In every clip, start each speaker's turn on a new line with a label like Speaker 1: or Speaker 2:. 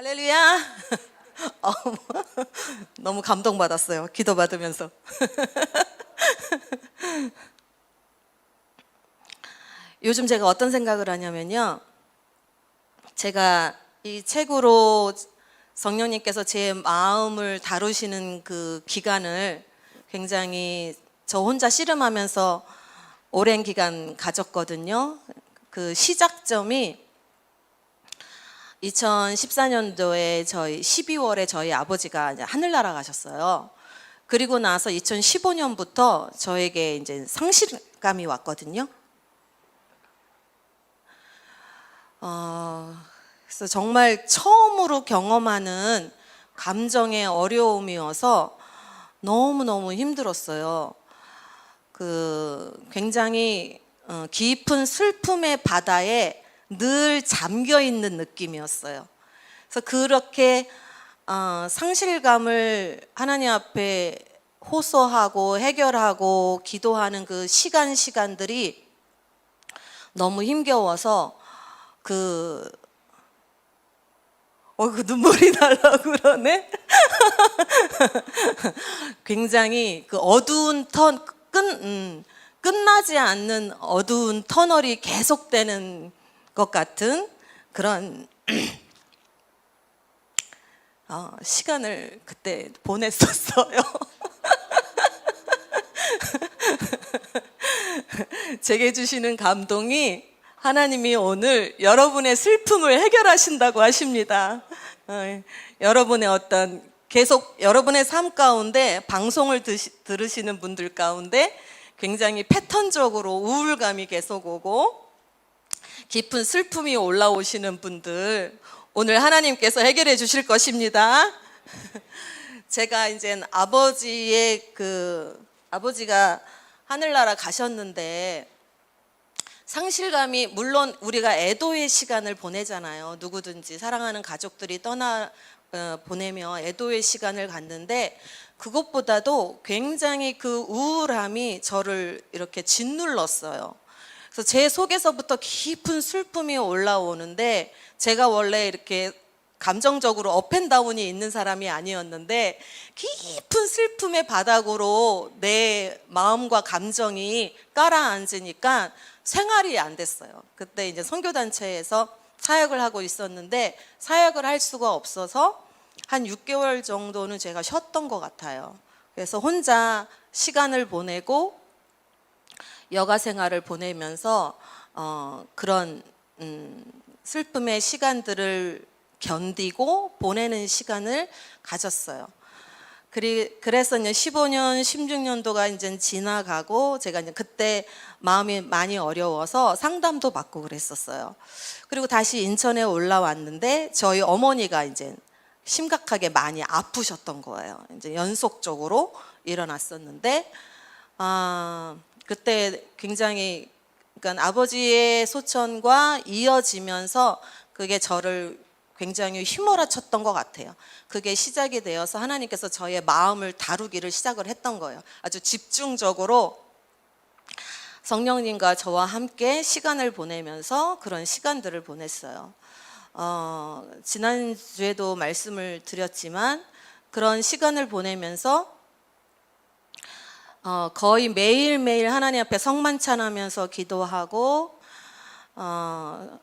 Speaker 1: 할렐루야. 어, 너무 감동받았어요. 기도받으면서. 요즘 제가 어떤 생각을 하냐면요. 제가 이 책으로 성령님께서 제 마음을 다루시는 그 기간을 굉장히 저 혼자 씨름하면서 오랜 기간 가졌거든요. 그 시작점이 2014년도에 저희 12월에 저희 아버지가 이제 하늘나라 가셨어요. 그리고 나서 2015년부터 저에게 이제 상실감이 왔거든요. 그래서 정말 처음으로 경험하는 감정의 어려움이어서 너무너무 힘들었어요. 굉장히 깊은 슬픔의 바다에 늘 잠겨 있는 느낌이었어요. 그래서 그렇게 상실감을 하나님 앞에 호소하고 해결하고 기도하는 그 시간들이 너무 힘겨워서 그 눈물이 나려고 그러네. 굉장히 그 어두운 끝나지 않는 어두운 터널이 계속되는 것 같은 그런 시간을 그때 보냈었어요. 제게 주시는 감동이 하나님이 오늘 여러분의 슬픔을 해결하신다고 하십니다. 여러분의 계속 여러분의 삶 가운데 방송을 들으시는 분들 가운데 굉장히 패턴적으로 우울감이 계속 오고 깊은 슬픔이 올라오시는 분들 오늘 하나님께서 해결해 주실 것입니다. 제가 이제 아버지가 하늘나라 가셨는데 상실감이 물론 우리가 애도의 시간을 보내잖아요. 누구든지 사랑하는 가족들이 보내며 애도의 시간을 갖는데 그것보다도 굉장히 그 우울함이 저를 이렇게 짓눌렀어요. 그래서 제 속에서부터 깊은 슬픔이 올라오는데 제가 원래 이렇게 감정적으로 업앤다운이 있는 사람이 아니었는데 깊은 슬픔의 바닥으로 내 마음과 감정이 깔아앉으니까 생활이 안 됐어요. 그때 이제 선교단체에서 사역을 하고 있었는데 사역을 할 수가 없어서 한 6개월 정도는 제가 쉬었던 것 같아요. 그래서 혼자 시간을 보내고 여가 생활을 보내면서 그런 슬픔의 시간들을 견디고 보내는 시간을 가졌어요. 그래서 이제 15년, 16년도가 이제 지나가고 제가 이제 그때 마음이 많이 어려워서 상담도 받고 그랬었어요. 그리고 다시 인천에 올라왔는데 저희 어머니가 이제 심각하게 많이 아프셨던 거예요. 이제 연속적으로 일어났었는데, 그때 굉장히, 그러니까 아버지의 소천과 이어지면서 그게 저를 굉장히 휘몰아쳤던 것 같아요. 그게 시작이 되어서 하나님께서 저의 마음을 다루기를 시작을 했던 거예요. 아주 집중적으로 성령님과 저와 함께 시간을 보내면서 그런 시간들을 보냈어요. 지난주에도 말씀을 드렸지만 그런 시간을 보내면서 거의 매일매일 하나님 앞에 성만찬하면서 기도하고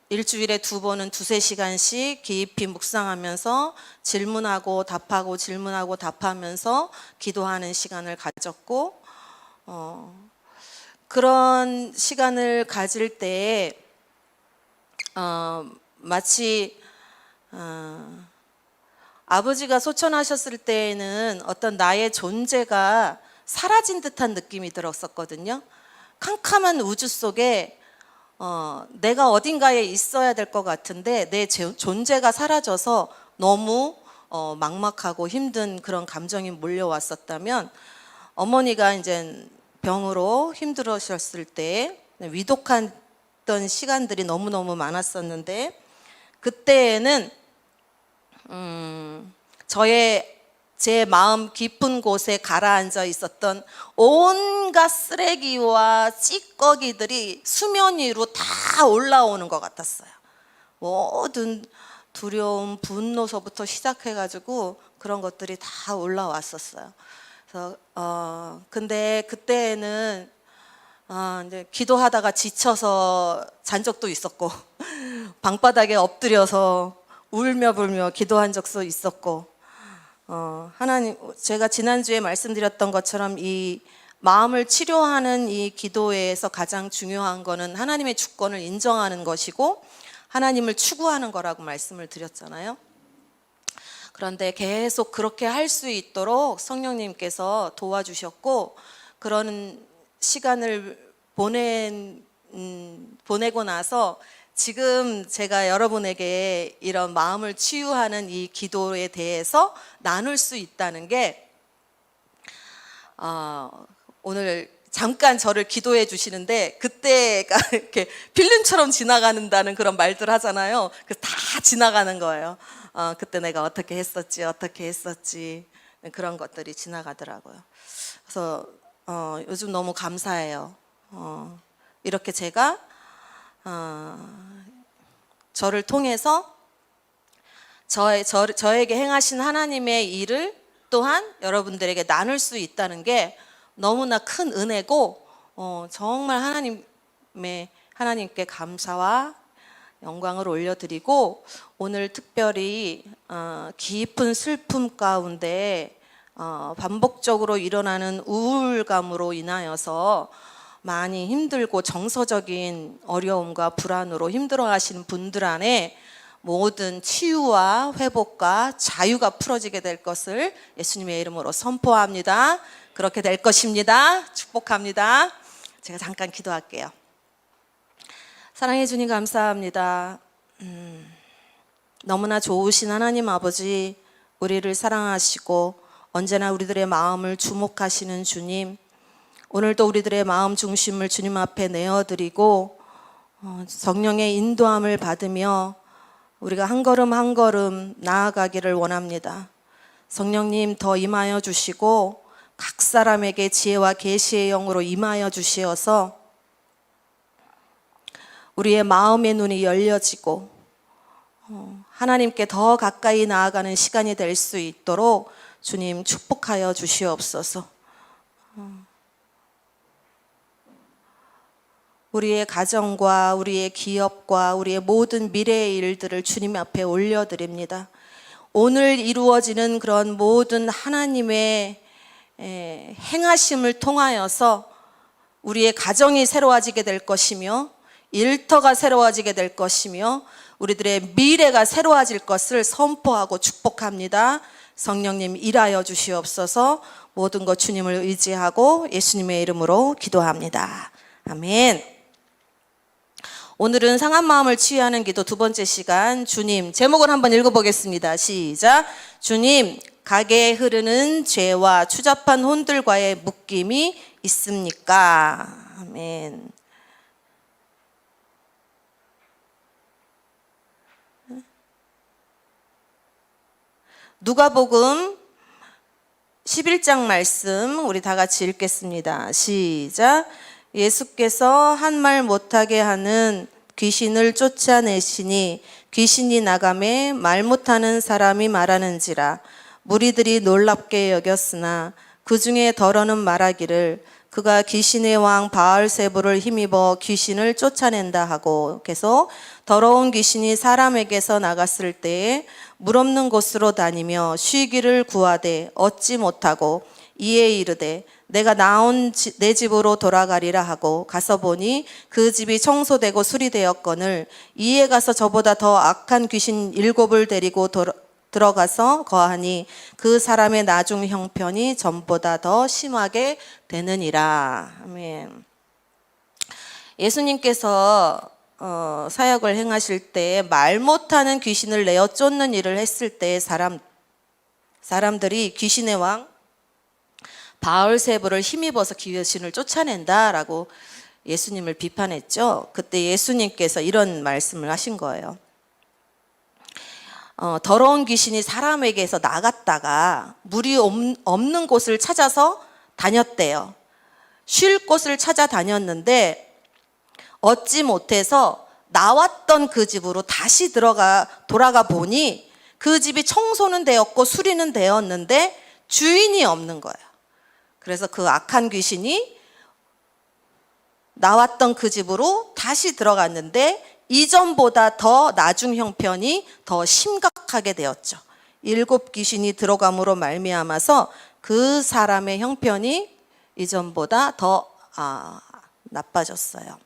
Speaker 1: 일주일에 2번은 2-3시간씩 깊이 묵상하면서 질문하고 답하면서 기도하는 시간을 가졌고 그런 시간을 가질 때에 마치 아버지가 소천하셨을 때에는 어떤 나의 존재가 사라진 듯한 느낌이 들었었거든요. 캄캄한 우주 속에 내가 어딘가에 있어야 될 것 같은데 내 존재가 사라져서 너무 막막하고 힘든 그런 감정이 몰려왔었다면 어머니가 이제 병으로 힘들으셨을 때 위독했던 시간들이 너무너무 많았었는데 그때에는 제 마음 깊은 곳에 가라앉아 있었던 온갖 쓰레기와 찌꺼기들이 수면 위로 다 올라오는 것 같았어요. 모든 두려움, 분노서부터 시작해가지고 그런 것들이 다 올라왔었어요. 그래서 근데 그때는 이제 기도하다가 지쳐서 잔 적도 있었고 방바닥에 엎드려서 울며 불며 기도한 적도 있었고 하나님, 제가 지난주에 말씀드렸던 것처럼 이 마음을 치료하는 이 기도에서 가장 중요한 거는 하나님의 주권을 인정하는 것이고 하나님을 추구하는 거라고 말씀을 드렸잖아요. 그런데 계속 그렇게 할 수 있도록 성령님께서 도와주셨고 그런 시간을 보내고 나서 지금 제가 여러분에게 이런 마음을 치유하는 이 기도에 대해서 나눌 수 있다는 게 오늘 잠깐 저를 기도해 주시는데 그때가 이렇게 필름처럼 지나가는다는 그런 말들 하잖아요. 그래서 다 지나가는 거예요. 그때 내가 어떻게 했었지 그런 것들이 지나가더라고요. 그래서 요즘 너무 감사해요. 이렇게 제가 저를 통해서 저에게 행하신 하나님의 일을 또한 여러분들에게 나눌 수 있다는 게 너무나 큰 은혜고 정말 하나님께 감사와 영광을 올려드리고 오늘 특별히 깊은 슬픔 가운데 반복적으로 일어나는 우울감으로 인하여서 많이 힘들고 정서적인 어려움과 불안으로 힘들어하시는 분들 안에 모든 치유와 회복과 자유가 풀어지게 될 것을 예수님의 이름으로 선포합니다. 그렇게 될 것입니다. 축복합니다. 제가 잠깐 기도할게요. 사랑해 주님 감사합니다. 너무나 좋으신 하나님 아버지, 우리를 사랑하시고 언제나 우리들의 마음을 주목하시는 주님, 오늘도 우리들의 마음 중심을 주님 앞에 내어드리고 성령의 인도함을 받으며 우리가 한 걸음 한 걸음 나아가기를 원합니다. 성령님 더 임하여 주시고 각 사람에게 지혜와 계시의 영으로 임하여 주시어서 우리의 마음의 눈이 열려지고 하나님께 더 가까이 나아가는 시간이 될 수 있도록 주님 축복하여 주시옵소서. 우리의 가정과 우리의 기업과 우리의 모든 미래의 일들을 주님 앞에 올려드립니다. 오늘 이루어지는 그런 모든 하나님의 행하심을 통하여서 우리의 가정이 새로워지게 될 것이며 일터가 새로워지게 될 것이며 우리들의 미래가 새로워질 것을 선포하고 축복합니다. 성령님 일하여 주시옵소서. 모든 것 주님을 의지하고 예수님의 이름으로 기도합니다. 아멘. 오늘은 상한 마음을 치유하는 기도 두 번째 시간, 주님, 제목을 한번 읽어보겠습니다. 시작. 주님, 가게에 흐르는 죄와 추잡한 혼들과의 묶임이 있습니까? 아멘. 누가복음 11장 말씀 우리 다 같이 읽겠습니다. 시작. 예수께서 한 말 못하게 하는 귀신을 쫓아내시니 귀신이 나가매 말 못하는 사람이 말하는지라. 무리들이 놀랍게 여겼으나 그 중에 더러는 말하기를 그가 귀신의 왕 바알세부를 힘입어 귀신을 쫓아낸다 하고, 계속 더러운 귀신이 사람에게서 나갔을 때에 물 없는 곳으로 다니며 쉬기를 구하되 얻지 못하고 이에 이르되 내가 나온 내 집으로 돌아가리라 하고 가서 보니 그 집이 청소되고 수리되었거늘 이에 가서 저보다 더 악한 귀신 7을 데리고 들어가서 거하니 그 사람의 나중 형편이 전보다 더 심하게 되느니라. 아멘. 예수님께서 사역을 행하실 때 말 못하는 귀신을 내어 쫓는 일을 했을 때 사람들이 귀신의 왕 바알세부를 힘입어서 귀신을 쫓아낸다라고 예수님을 비판했죠. 그때 예수님께서 이런 말씀을 하신 거예요. 더러운 귀신이 사람에게서 나갔다가 물이 없는 곳을 찾아서 다녔대요. 쉴 곳을 찾아 다녔는데 얻지 못해서 나왔던 그 집으로 다시 돌아가 보니 그 집이 청소는 되었고 수리는 되었는데 주인이 없는 거예요. 그래서 그 악한 귀신이 나왔던 그 집으로 다시 들어갔는데 이전보다 더 나중 형편이 더 심각하게 되었죠. 7 귀신이 들어감으로 말미암아서 그 사람의 형편이 이전보다 더 나빠졌어요.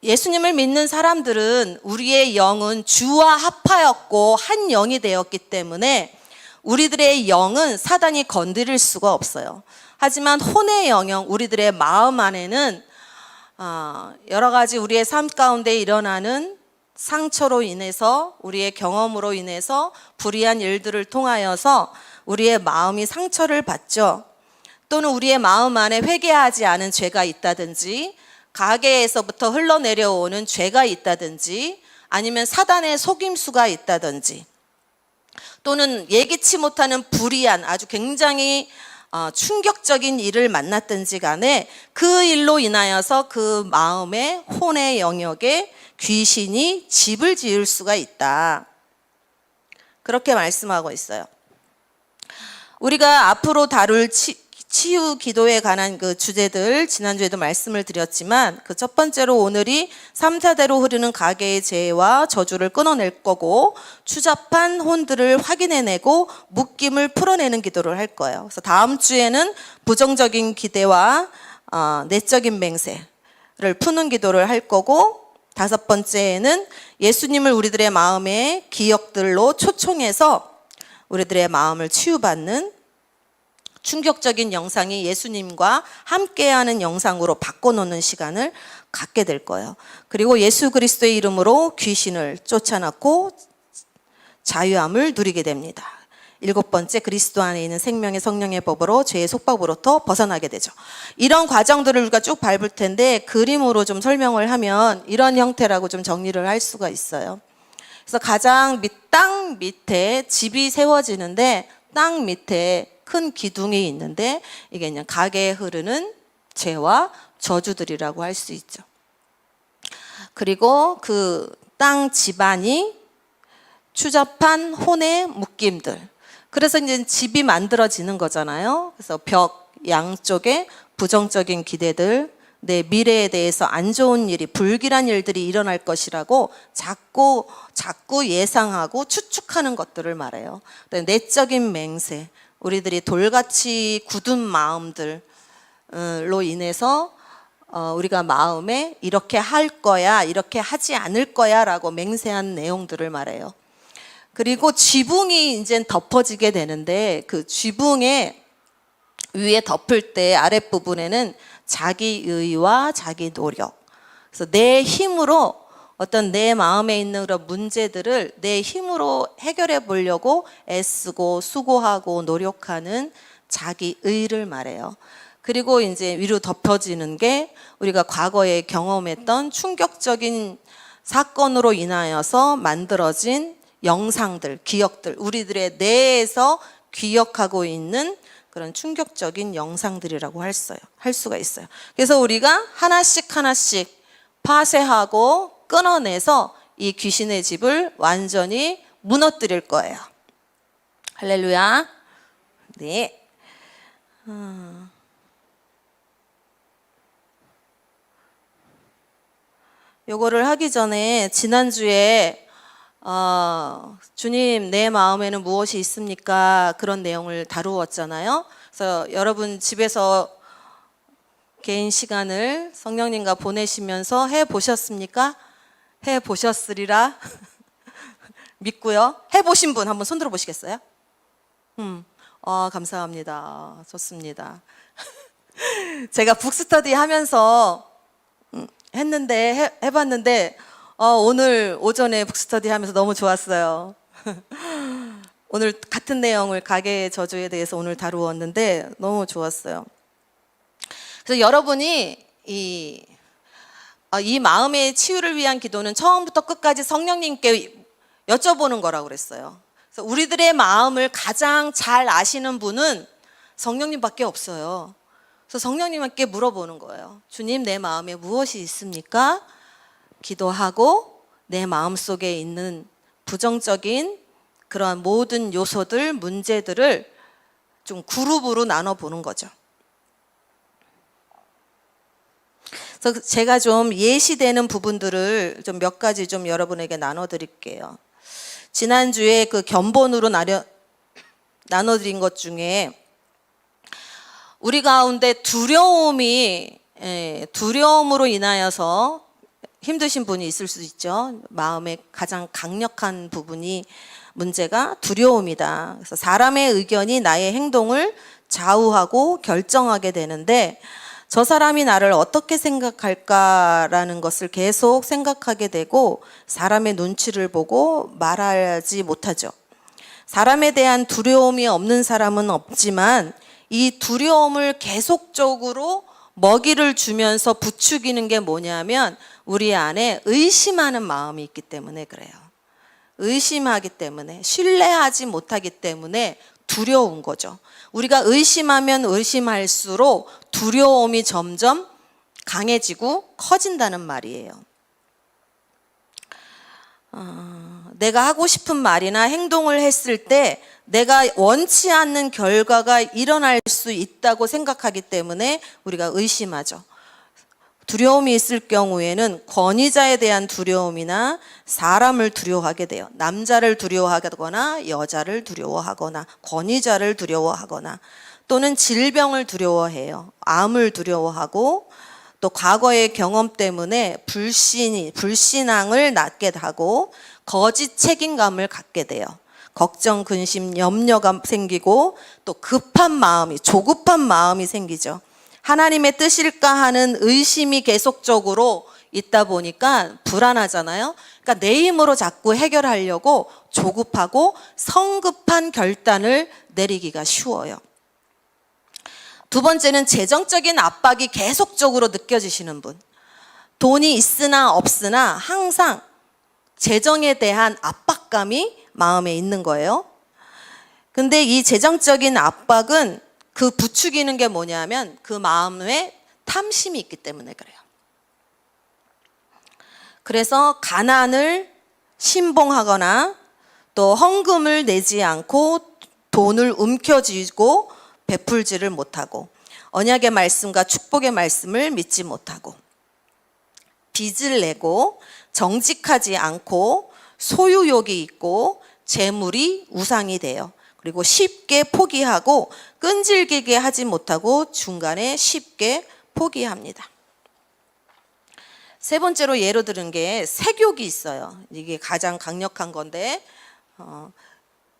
Speaker 1: 예수님을 믿는 사람들은 우리의 영은 주와 합하였고 한 영이 되었기 때문에 우리들의 영은 사단이 건드릴 수가 없어요. 하지만 혼의 영역, 우리들의 마음 안에는 여러 가지 우리의 삶 가운데 일어나는 상처로 인해서, 우리의 경험으로 인해서, 불의한 일들을 통하여서 우리의 마음이 상처를 받죠. 또는 우리의 마음 안에 회개하지 않은 죄가 있다든지, 가계에서부터 흘러내려오는 죄가 있다든지, 아니면 사단의 속임수가 있다든지, 또는 예기치 못하는 불의한 아주 굉장히 충격적인 일을 만났든지 간에 그 일로 인하여서 그 마음의 혼의 영역에 귀신이 집을 지을 수가 있다. 그렇게 말씀하고 있어요. 우리가 앞으로 다룰 치유 기도에 관한 그 주제들 지난주에도 말씀을 드렸지만 그 첫 번째로 오늘이 3, 4대로 흐르는 가계의 죄와 저주를 끊어낼 거고, 추잡한 혼들을 확인해내고 묶임을 풀어내는 기도를 할 거예요. 그래서 다음 주에는 부정적인 기대와 내적인 맹세를 푸는 기도를 할 거고, 5번째에는 예수님을 우리들의 마음의 기억들로 초청해서 우리들의 마음을 치유받는 충격적인 영상이 예수님과 함께하는 영상으로 바꿔놓는 시간을 갖게 될 거예요. 그리고 예수 그리스도의 이름으로 귀신을 쫓아놨고 자유함을 누리게 됩니다. 7번째, 그리스도 안에 있는 생명의 성령의 법으로 죄의 속박으로부터 벗어나게 되죠. 이런 과정들을 우리가 쭉 밟을 텐데 그림으로 좀 설명을 하면 이런 형태라고 좀 정리를 할 수가 있어요. 그래서 가장 땅 밑에 집이 세워지는데 땅 밑에 큰 기둥이 있는데 이게 그냥 가게에 흐르는 죄와 저주들이라고 할 수 있죠. 그리고 그 땅 집안이 추잡한 혼의 묶임들. 그래서 이제 집이 만들어지는 거잖아요. 그래서 벽 양쪽에 부정적인 기대들, 내 미래에 대해서 안 좋은 일이, 불길한 일들이 일어날 것이라고 자꾸 예상하고 추측하는 것들을 말해요. 내적인 맹세, 우리들이 돌같이 굳은 마음들로 인해서 우리가 마음에 이렇게 할 거야, 이렇게 하지 않을 거야 라고 맹세한 내용들을 말해요. 그리고 지붕이 이제 덮어지게 되는데 그 지붕에 위에 덮을 때 아랫부분에는 자기의와 자기 노력, 그래서 내 힘으로 어떤 내 마음에 있는 그런 문제들을 내 힘으로 해결해 보려고 애쓰고 수고하고 노력하는 자기의를 말해요. 그리고 이제 위로 덮어지는 게 우리가 과거에 경험했던 충격적인 사건으로 인하여서 만들어진 영상들, 기억들, 우리들의 뇌에서 기억하고 있는 그런 충격적인 영상들이라고 할 수가 있어요. 그래서 우리가 하나씩 파쇄하고 끊어내서 이 귀신의 집을 완전히 무너뜨릴 거예요. 할렐루야. 네. 요거를 하기 전에 지난주에 주님 내 마음에는 무엇이 있습니까? 그런 내용을 다루었잖아요. 그래서 여러분 집에서 개인 시간을 성령님과 보내시면서 해보셨습니까? 해보셨으리라 믿고요. 해보신 분 한번 손들어 보시겠어요? 감사합니다. 좋습니다. 제가 북스터디 하면서 해봤는데 오늘 오전에 북스터디 하면서 너무 좋았어요. 오늘 같은 내용을 가계의 저주에 대해서 오늘 다루었는데 너무 좋았어요. 그래서 여러분이 이 마음의 치유를 위한 기도는 처음부터 끝까지 성령님께 여쭤보는 거라고 그랬어요. 그래서 우리들의 마음을 가장 잘 아시는 분은 성령님밖에 없어요. 그래서 성령님께 물어보는 거예요. 주님, 내 마음에 무엇이 있습니까? 기도하고 내 마음속에 있는 부정적인 그러한 모든 요소들, 문제들을 좀 그룹으로 나눠보는 거죠. 그래서 제가 좀 예시되는 부분들을 좀 몇 가지 좀 여러분에게 나눠드릴게요. 지난주에 그 견본으로 나눠드린 것 중에 우리 가운데 두려움으로 인하여서 힘드신 분이 있을 수 있죠. 마음의 가장 강력한 부분이 문제가 두려움이다. 그래서 사람의 의견이 나의 행동을 좌우하고 결정하게 되는데 저 사람이 나를 어떻게 생각할까라는 것을 계속 생각하게 되고 사람의 눈치를 보고 말하지 못하죠. 사람에 대한 두려움이 없는 사람은 없지만 이 두려움을 계속적으로 먹이를 주면서 부추기는 게 뭐냐면 우리 안에 의심하는 마음이 있기 때문에 그래요. 의심하기 때문에, 신뢰하지 못하기 때문에 두려운 거죠. 우리가 의심하면 의심할수록 두려움이 점점 강해지고 커진다는 말이에요. 내가 하고 싶은 말이나 행동을 했을 때 내가 원치 않는 결과가 일어날 수 있다고 생각하기 때문에 우리가 의심하죠. 두려움이 있을 경우에는 권위자에 대한 두려움이나 사람을 두려워하게 돼요. 남자를 두려워하거나 여자를 두려워하거나 권위자를 두려워하거나 또는 질병을 두려워해요. 암을 두려워하고 또 과거의 경험 때문에 불신앙을 낳게 하고 거짓 책임감을 갖게 돼요. 걱정, 근심, 염려가 생기고 또 조급한 마음이 생기죠. 하나님의 뜻일까 하는 의심이 계속적으로 있다 보니까 불안하잖아요. 그러니까 내 힘으로 자꾸 해결하려고 조급하고 성급한 결단을 내리기가 쉬워요. 두 번째는 재정적인 압박이 계속적으로 느껴지시는 분. 돈이 있으나 없으나 항상 재정에 대한 압박감이 마음에 있는 거예요. 근데 이 재정적인 압박은 그 부추기는 게 뭐냐면 그 마음에 탐심이 있기 때문에 그래요. 그래서 가난을 신봉하거나 또 헌금을 내지 않고 돈을 움켜쥐고 베풀지를 못하고 언약의 말씀과 축복의 말씀을 믿지 못하고 빚을 내고 정직하지 않고 소유욕이 있고 재물이 우상이 돼요. 그리고 쉽게 포기하고 끈질기게 하지 못하고 중간에 쉽게 포기합니다. 세 번째로 예로 들은 게 색욕이 있어요. 이게 가장 강력한 건데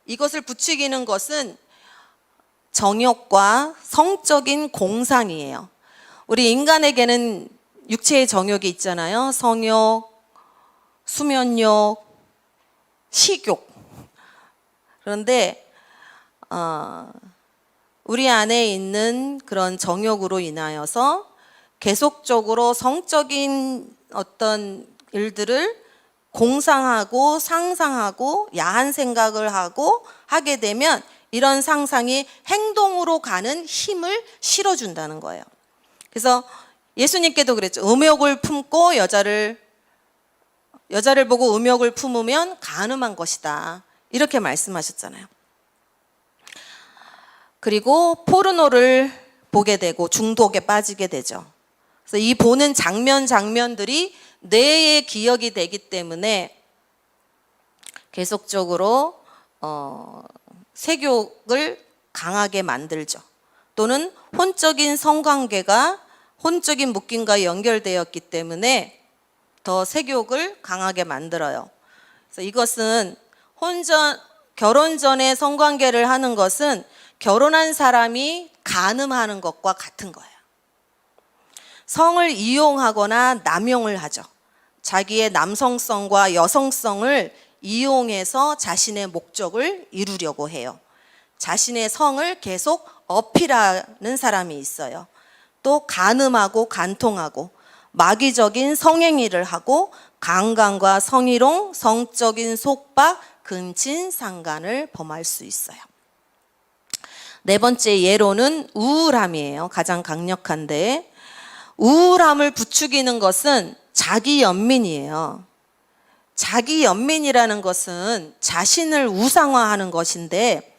Speaker 1: 이것을 부추기는 것은 정욕과 성적인 공상이에요. 우리 인간에게는 육체의 정욕이 있잖아요. 성욕, 수면욕, 식욕. 그런데 우리 안에 있는 그런 정욕으로 인하여서 계속적으로 성적인 어떤 일들을 공상하고 상상하고 야한 생각을 하고 하게 되면 이런 상상이 행동으로 가는 힘을 실어준다는 거예요. 그래서 예수님께도 그랬죠. 음욕을 품고 여자를 보고 음욕을 품으면 간음한 것이다. 이렇게 말씀하셨잖아요. 그리고 포르노를 보게 되고 중독에 빠지게 되죠. 그래서 이 보는 장면들이 뇌에 기억이 되기 때문에 계속적으로 색욕을 강하게 만들죠. 또는 혼적인 성관계가 혼적인 묶임과 연결되었기 때문에 더 색욕을 강하게 만들어요. 그래서 이것은 결혼 전에 성관계를 하는 것은 결혼한 사람이 간음하는 것과 같은 거예요. 성을 이용하거나 남용을 하죠. 자기의 남성성과 여성성을 이용해서 자신의 목적을 이루려고 해요. 자신의 성을 계속 어필하는 사람이 있어요. 또 간음하고 간통하고 마귀적인 성행위를 하고 강간과 성희롱, 성적인 속박, 근친상간을 범할 수 있어요. 네 번째 예로는 우울함이에요. 가장 강력한데, 우울함을 부추기는 것은 자기 연민이에요. 자기 연민이라는 것은 자신을 우상화하는 것인데,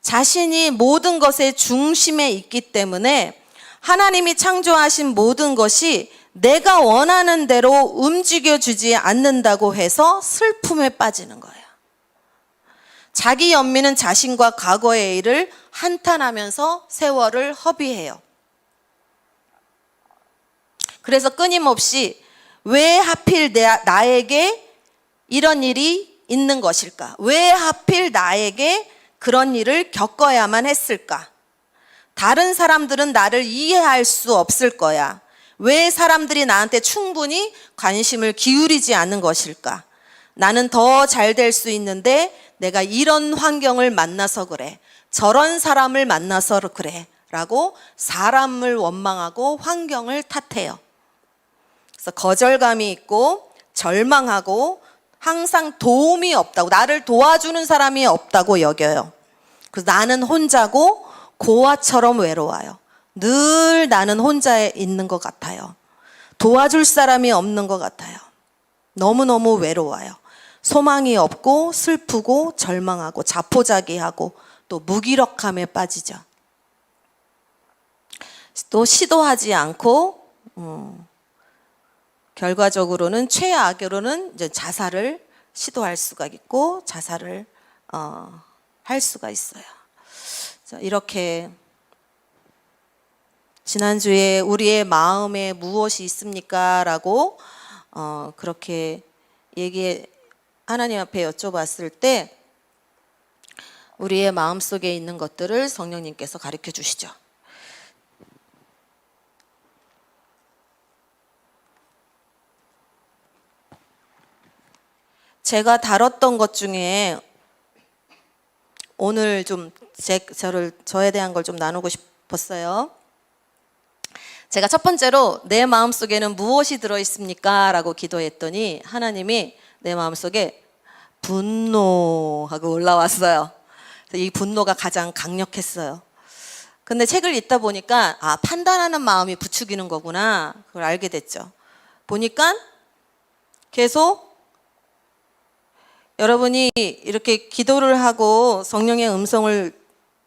Speaker 1: 자신이 모든 것의 중심에 있기 때문에 하나님이 창조하신 모든 것이 내가 원하는 대로 움직여주지 않는다고 해서 슬픔에 빠지는 거예요. 자기 연민은 자신과 과거의 일을 한탄하면서 세월을 허비해요. 그래서 끊임없이 왜 하필 나에게 이런 일이 있는 것일까? 왜 하필 나에게 그런 일을 겪어야만 했을까? 다른 사람들은 나를 이해할 수 없을 거야. 왜 사람들이 나한테 충분히 관심을 기울이지 않는 것일까? 나는 더 잘 될 수 있는데 내가 이런 환경을 만나서 그래. 저런 사람을 만나서 그래. 라고 사람을 원망하고 환경을 탓해요. 그래서 거절감이 있고 절망하고 항상 도움이 없다고, 나를 도와주는 사람이 없다고 여겨요. 그래서 나는 혼자고 고아처럼 외로워요. 늘 나는 혼자 있는 것 같아요. 도와줄 사람이 없는 것 같아요. 너무너무 외로워요. 소망이 없고 슬프고 절망하고 자포자기하고 또 무기력함에 빠지죠. 또 시도하지 않고 결과적으로는 최악으로는 이제 자살을 시도할 수가 있고 자살을 할 수가 있어요. 이렇게 지난주에 우리의 마음에 무엇이 있습니까? 라고 그렇게 하나님 앞에 여쭤봤을 때 우리의 마음속에 있는 것들을 성령님께서 가르쳐 주시죠. 제가 다뤘던 것 중에 오늘 좀 저에 대한 걸 좀 나누고 싶었어요. 제가 첫 번째로 내 마음속에는 무엇이 들어있습니까? 라고 기도했더니 하나님이 내 마음속에 분노하고 올라왔어요. 이 분노가 가장 강력했어요. 근데 책을 읽다 보니까 판단하는 마음이 부추기는 거구나. 그걸 알게 됐죠. 보니까 계속 여러분이 이렇게 기도를 하고 성령의 음성을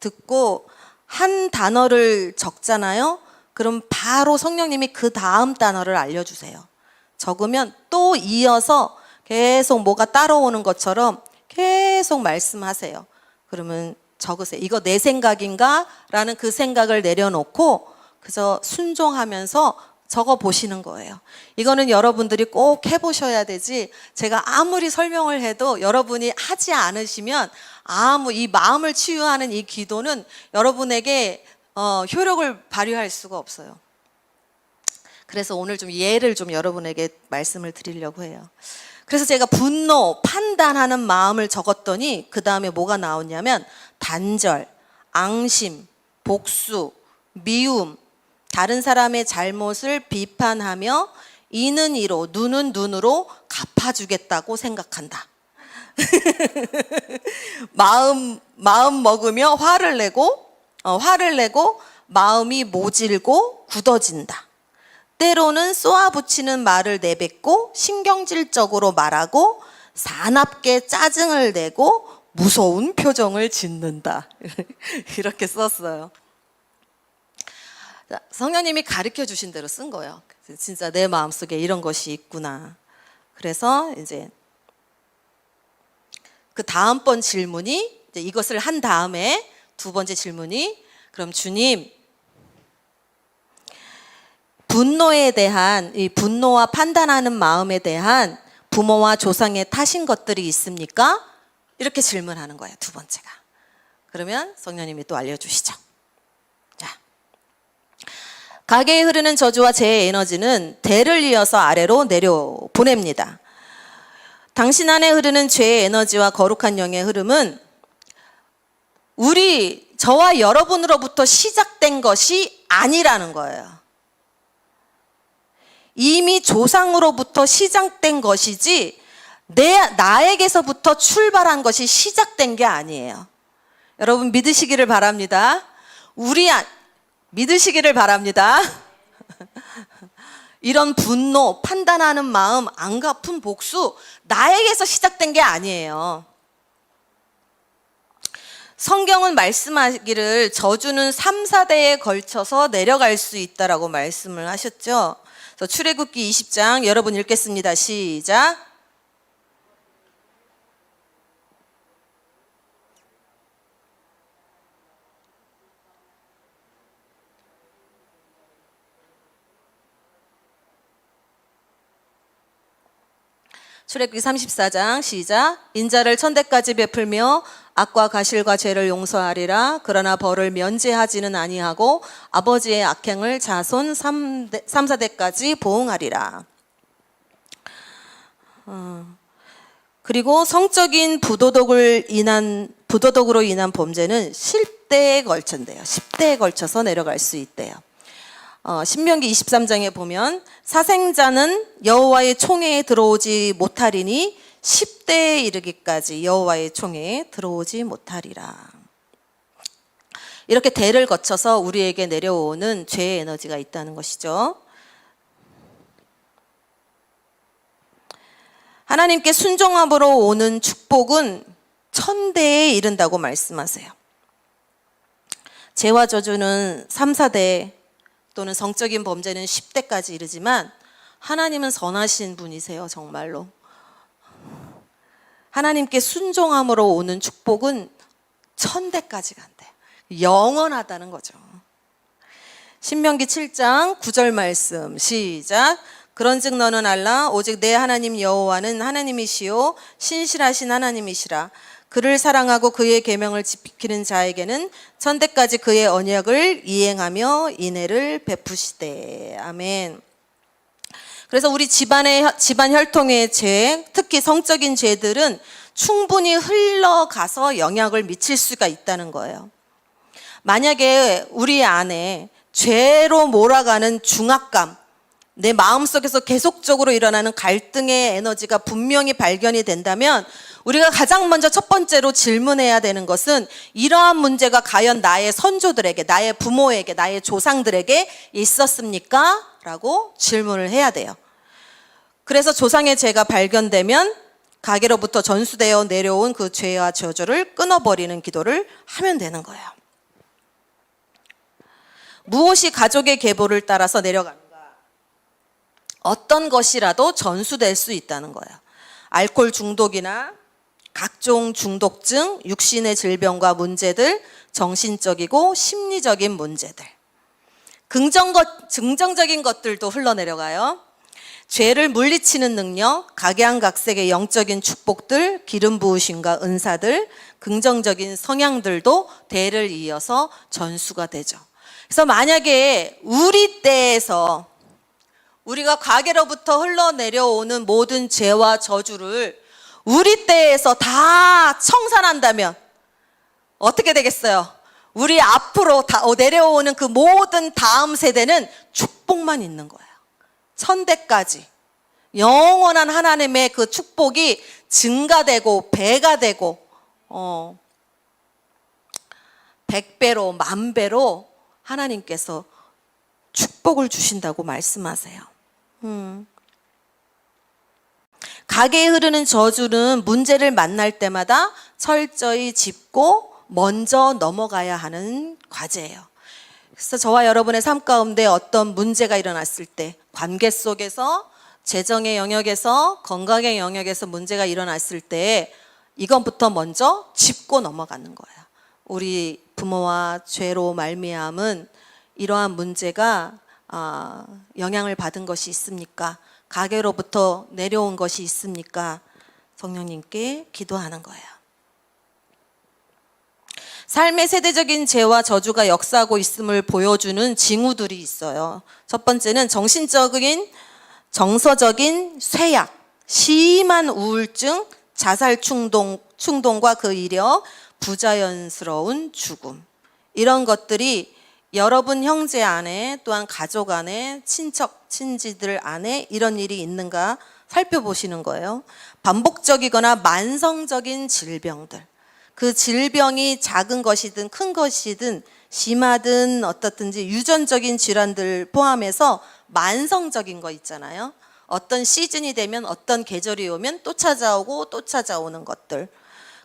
Speaker 1: 듣고 한 단어를 적잖아요. 그럼 바로 성령님이 그 다음 단어를 알려주세요. 적으면 또 이어서 계속 뭐가 따라오는 것처럼 계속 말씀하세요. 그러면 적으세요. 이거 내 생각인가? 라는 그 생각을 내려놓고 그래서 순종하면서 적어 보시는 거예요. 이거는 여러분들이 꼭 해보셔야 되지, 제가 아무리 설명을 해도 여러분이 하지 않으시면 이 마음을 치유하는 이 기도는 여러분에게 효력을 발휘할 수가 없어요. 그래서 오늘 좀 예를 좀 여러분에게 말씀을 드리려고 해요. 그래서 제가 분노, 판단하는 마음을 적었더니 그 다음에 뭐가 나오냐면 단절, 앙심, 복수, 미움, 다른 사람의 잘못을 비판하며 이는 이로 눈은 눈으로 갚아주겠다고 생각한다. 마음 먹으며 화를 내고 마음이 모질고 굳어진다. 때로는 쏘아붙이는 말을 내뱉고 신경질적으로 말하고 사납게 짜증을 내고 무서운 표정을 짓는다. 이렇게 썼어요. 성령님이 가르쳐 주신 대로 쓴 거예요. 진짜 내 마음속에 이런 것이 있구나. 그래서 이제 그 다음번 질문이, 이제 이것을 한 다음에 두 번째 질문이, 그럼 주님, 분노에 대한, 이 분노와 판단하는 마음에 대한 부모와 조상의 탓인 것들이 있습니까? 이렇게 질문하는 거예요, 두 번째가. 그러면 성령님이 또 알려주시죠. 자, 가게에 흐르는 저주와 재의 에너지는 대를 이어서 아래로 내려 보냅니다. 당신 안에 흐르는 죄의 에너지와 거룩한 영의 흐름은 저와 여러분으로부터 시작된 것이 아니라는 거예요. 이미 조상으로부터 시작된 것이지 나에게서부터 출발한 것이 시작된 게 아니에요. 여러분 믿으시기를 바랍니다. 믿으시기를 바랍니다. 이런 분노, 판단하는 마음, 안 갚은 복수 나에게서 시작된 게 아니에요. 성경은 말씀하기를 저주는 3, 4대에 걸쳐서 내려갈 수 있다라고 말씀을 하셨죠. 그래서 출애굽기 20장 여러분 읽겠습니다. 시작. 출애굽기 34장 시작. 인자를 1000대까지 베풀며 악과 가실과 죄를 용서하리라. 그러나 벌을 면제하지는 아니하고 아버지의 악행을 자손 3, 4대까지 보응하리라. 그리고 성적인 부도덕으로 인한 범죄는 10대에 걸친대요. 10대에 걸쳐서 내려갈 수 있대요. 신명기 23장에 보면 사생자는 여호와의 총회에 들어오지 못하리니 10대에 이르기까지 여호와의 총회에 들어오지 못하리라. 이렇게 대를 거쳐서 우리에게 내려오는 죄의 에너지가 있다는 것이죠. 하나님께 순종함으로 오는 축복은 1000대에 이른다고 말씀하세요. 죄와 저주는 3, 4대 또는 성적인 범죄는 10대까지 이르지만 하나님은 선하신 분이세요. 정말로. 하나님께 순종함으로 오는 축복은 1000대까지 간대요. 영원하다는 거죠. 신명기 7장 9절 말씀 시작. 그런즉 너는 알라 오직 내 하나님 여호와는 하나님이시요 신실하신 하나님이시라. 그를 사랑하고 그의 계명을 지키는 자에게는 1000대까지 그의 언약을 이행하며 인애를 베푸시되. 아멘. 그래서 우리 집안 혈통의 죄, 특히 성적인 죄들은 충분히 흘러가서 영향을 미칠 수가 있다는 거예요. 만약에 우리 안에 죄로 몰아가는 중압감, 내 마음속에서 계속적으로 일어나는 갈등의 에너지가 분명히 발견이 된다면 우리가 가장 먼저 첫 번째로 질문해야 되는 것은 이러한 문제가 과연 나의 선조들에게, 나의 부모에게, 나의 조상들에게 있었습니까? 라고 질문을 해야 돼요. 그래서 조상의 죄가 발견되면 가게로부터 전수되어 내려온 그 죄와 저주를 끊어버리는 기도를 하면 되는 거예요. 무엇이 가족의 계보를 따라서 내려가는가? 어떤 것이라도 전수될 수 있다는 거예요. 알코올 중독이나 각종 중독증, 육신의 질병과 문제들, 정신적이고 심리적인 문제들, 긍정적인 것들도 흘러내려가요. 죄를 물리치는 능력, 각양각색의 영적인 축복들, 기름 부으심과 은사들, 긍정적인 성향들도 대를 이어서 전수가 되죠. 그래서 만약에 우리 때에서 우리가 과거로부터 흘러내려오는 모든 죄와 저주를 우리 때에서 다 청산한다면 어떻게 되겠어요? 우리 앞으로 내려오는 그 모든 다음 세대는 축복만 있는 거예요. 1000대까지 영원한 하나님의 그 축복이 증가되고 배가 되고 100배로 10,000배로 하나님께서 축복을 주신다고 말씀하세요. 가게에 흐르는 저주는 문제를 만날 때마다 철저히 짚고 먼저 넘어가야 하는 과제예요. 그래서 저와 여러분의 삶 가운데 어떤 문제가 일어났을 때, 관계 속에서, 재정의 영역에서, 건강의 영역에서 문제가 일어났을 때 이것부터 먼저 짚고 넘어가는 거예요. 우리 부모와 죄로 말미암은 이러한 문제가 영향을 받은 것이 있습니까? 가게로부터 내려온 것이 있습니까? 성령님께 기도하는 거예요. 삶의 세대적인 죄와 저주가 역사하고 있음을 보여주는 징후들이 있어요. 첫 번째는 정서적인 쇠약, 심한 우울증, 자살 충동과 그 이력, 부자연스러운 죽음. 이런 것들이 여러분 형제 안에 또한 가족 안에 친척, 친지들 안에 이런 일이 있는가 살펴보시는 거예요. 반복적이거나 만성적인 질병들. 그 질병이 작은 것이든 큰 것이든 심하든 어떻든지 유전적인 질환들 포함해서 만성적인 거 있잖아요. 어떤 시즌이 되면 어떤 계절이 오면 또 찾아오고 또 찾아오는 것들.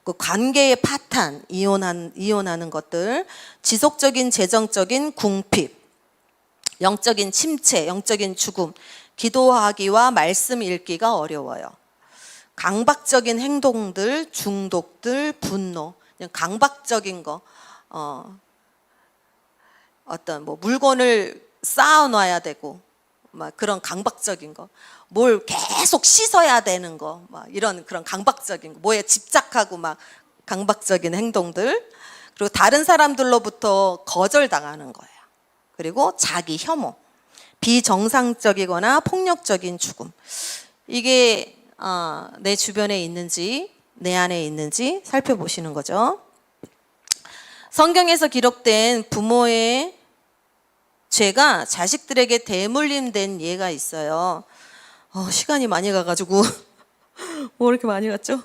Speaker 1: 그 관계의 파탄, 이혼하는 것들, 지속적인 재정적인 궁핍, 영적인 침체, 영적인 죽음, 기도하기와 말씀 읽기가 어려워요. 강박적인 행동들, 중독들, 분노, 그냥 강박적인 거, 어떤 뭐 물건을 쌓아놔야 되고, 막 그런 강박적인 거, 뭘 계속 씻어야 되는 거, 막 이런 그런 강박적인 거, 뭐에 집착하고 막 강박적인 행동들, 그리고 다른 사람들로부터 거절당하는 거예요. 그리고 자기 혐오, 비정상적이거나 폭력적인 죽음. 이게 내 주변에 있는지 내 안에 있는지 살펴보시는 거죠. 성경에서 기록된 부모의 죄가 자식들에게 대물림된 예가 있어요. 시간이 많이 가가지고 뭐 이렇게 많이 갔죠?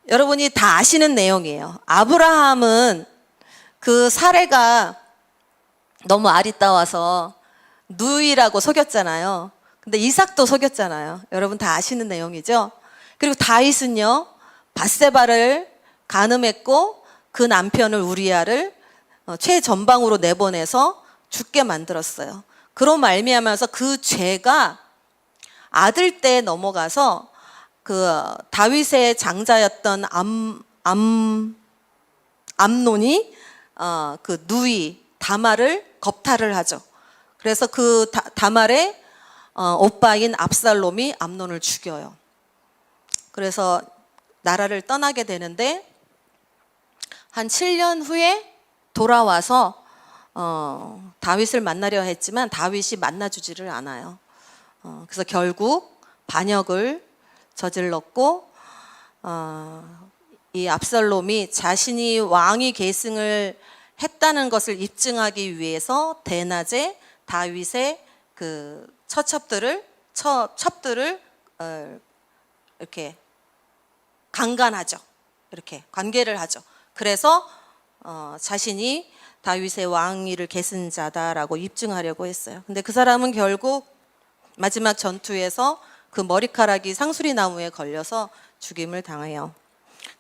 Speaker 1: 여러분이 다 아시는 내용이에요. 아브라함은 그 사례가 너무 아리따워서 누이라고 속였잖아요. 근데 이삭도 속였잖아요. 여러분 다 아시는 내용이죠? 그리고 다윗은요, 밧세바를 간음했고 그 남편을 우리아를 최전방으로 내보내서 죽게 만들었어요. 그로 말미암아서 그 죄가 아들 때에 넘어가서 그 다윗의 장자였던 암논이 그 누이 다말을 겁탈을 하죠. 그래서 그 다말의 오빠인 압살롬이 암논을 죽여요. 그래서 나라를 떠나게 되는데 한 7년 후에 돌아와서 다윗을 만나려 했지만 다윗이 만나주지를 않아요. 그래서 결국 반역을 저질렀고 이 압살롬이 자신이 왕위 계승을 했다는 것을 입증하기 위해서 대낮에 다윗의 그 첩들을 이렇게 강간하죠. 이렇게 관계를 하죠. 그래서 자신이 다윗의 왕위를 계승 자다라고 입증하려고 했어요. 근데 그 사람은 결국 마지막 전투에서 그 머리카락이 상수리 나무에 걸려서 죽임을 당해요.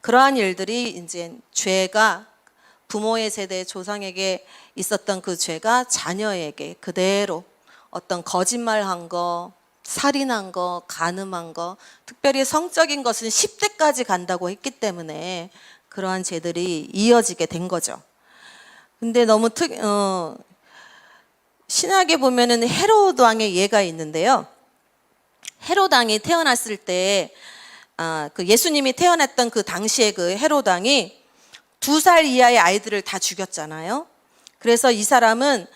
Speaker 1: 그러한 일들이 이제 죄가 부모의 세대 조상에게 있었던 그 죄가 자녀에게 그대로 어떤 거짓말한 거, 살인한 거, 간음한 거, 특별히 성적인 것은 10대까지 간다고 했기 때문에 그러한 죄들이 이어지게 된 거죠. 근데 너무 신약에 보면은 헤롯 왕의 예가 있는데요. 헤롯 왕이 태어났을 때, 그 예수님이 태어났던 그 당시에 그 헤롯 왕이 2살 이하의 아이들을 다 죽였잖아요. 그래서 이 사람은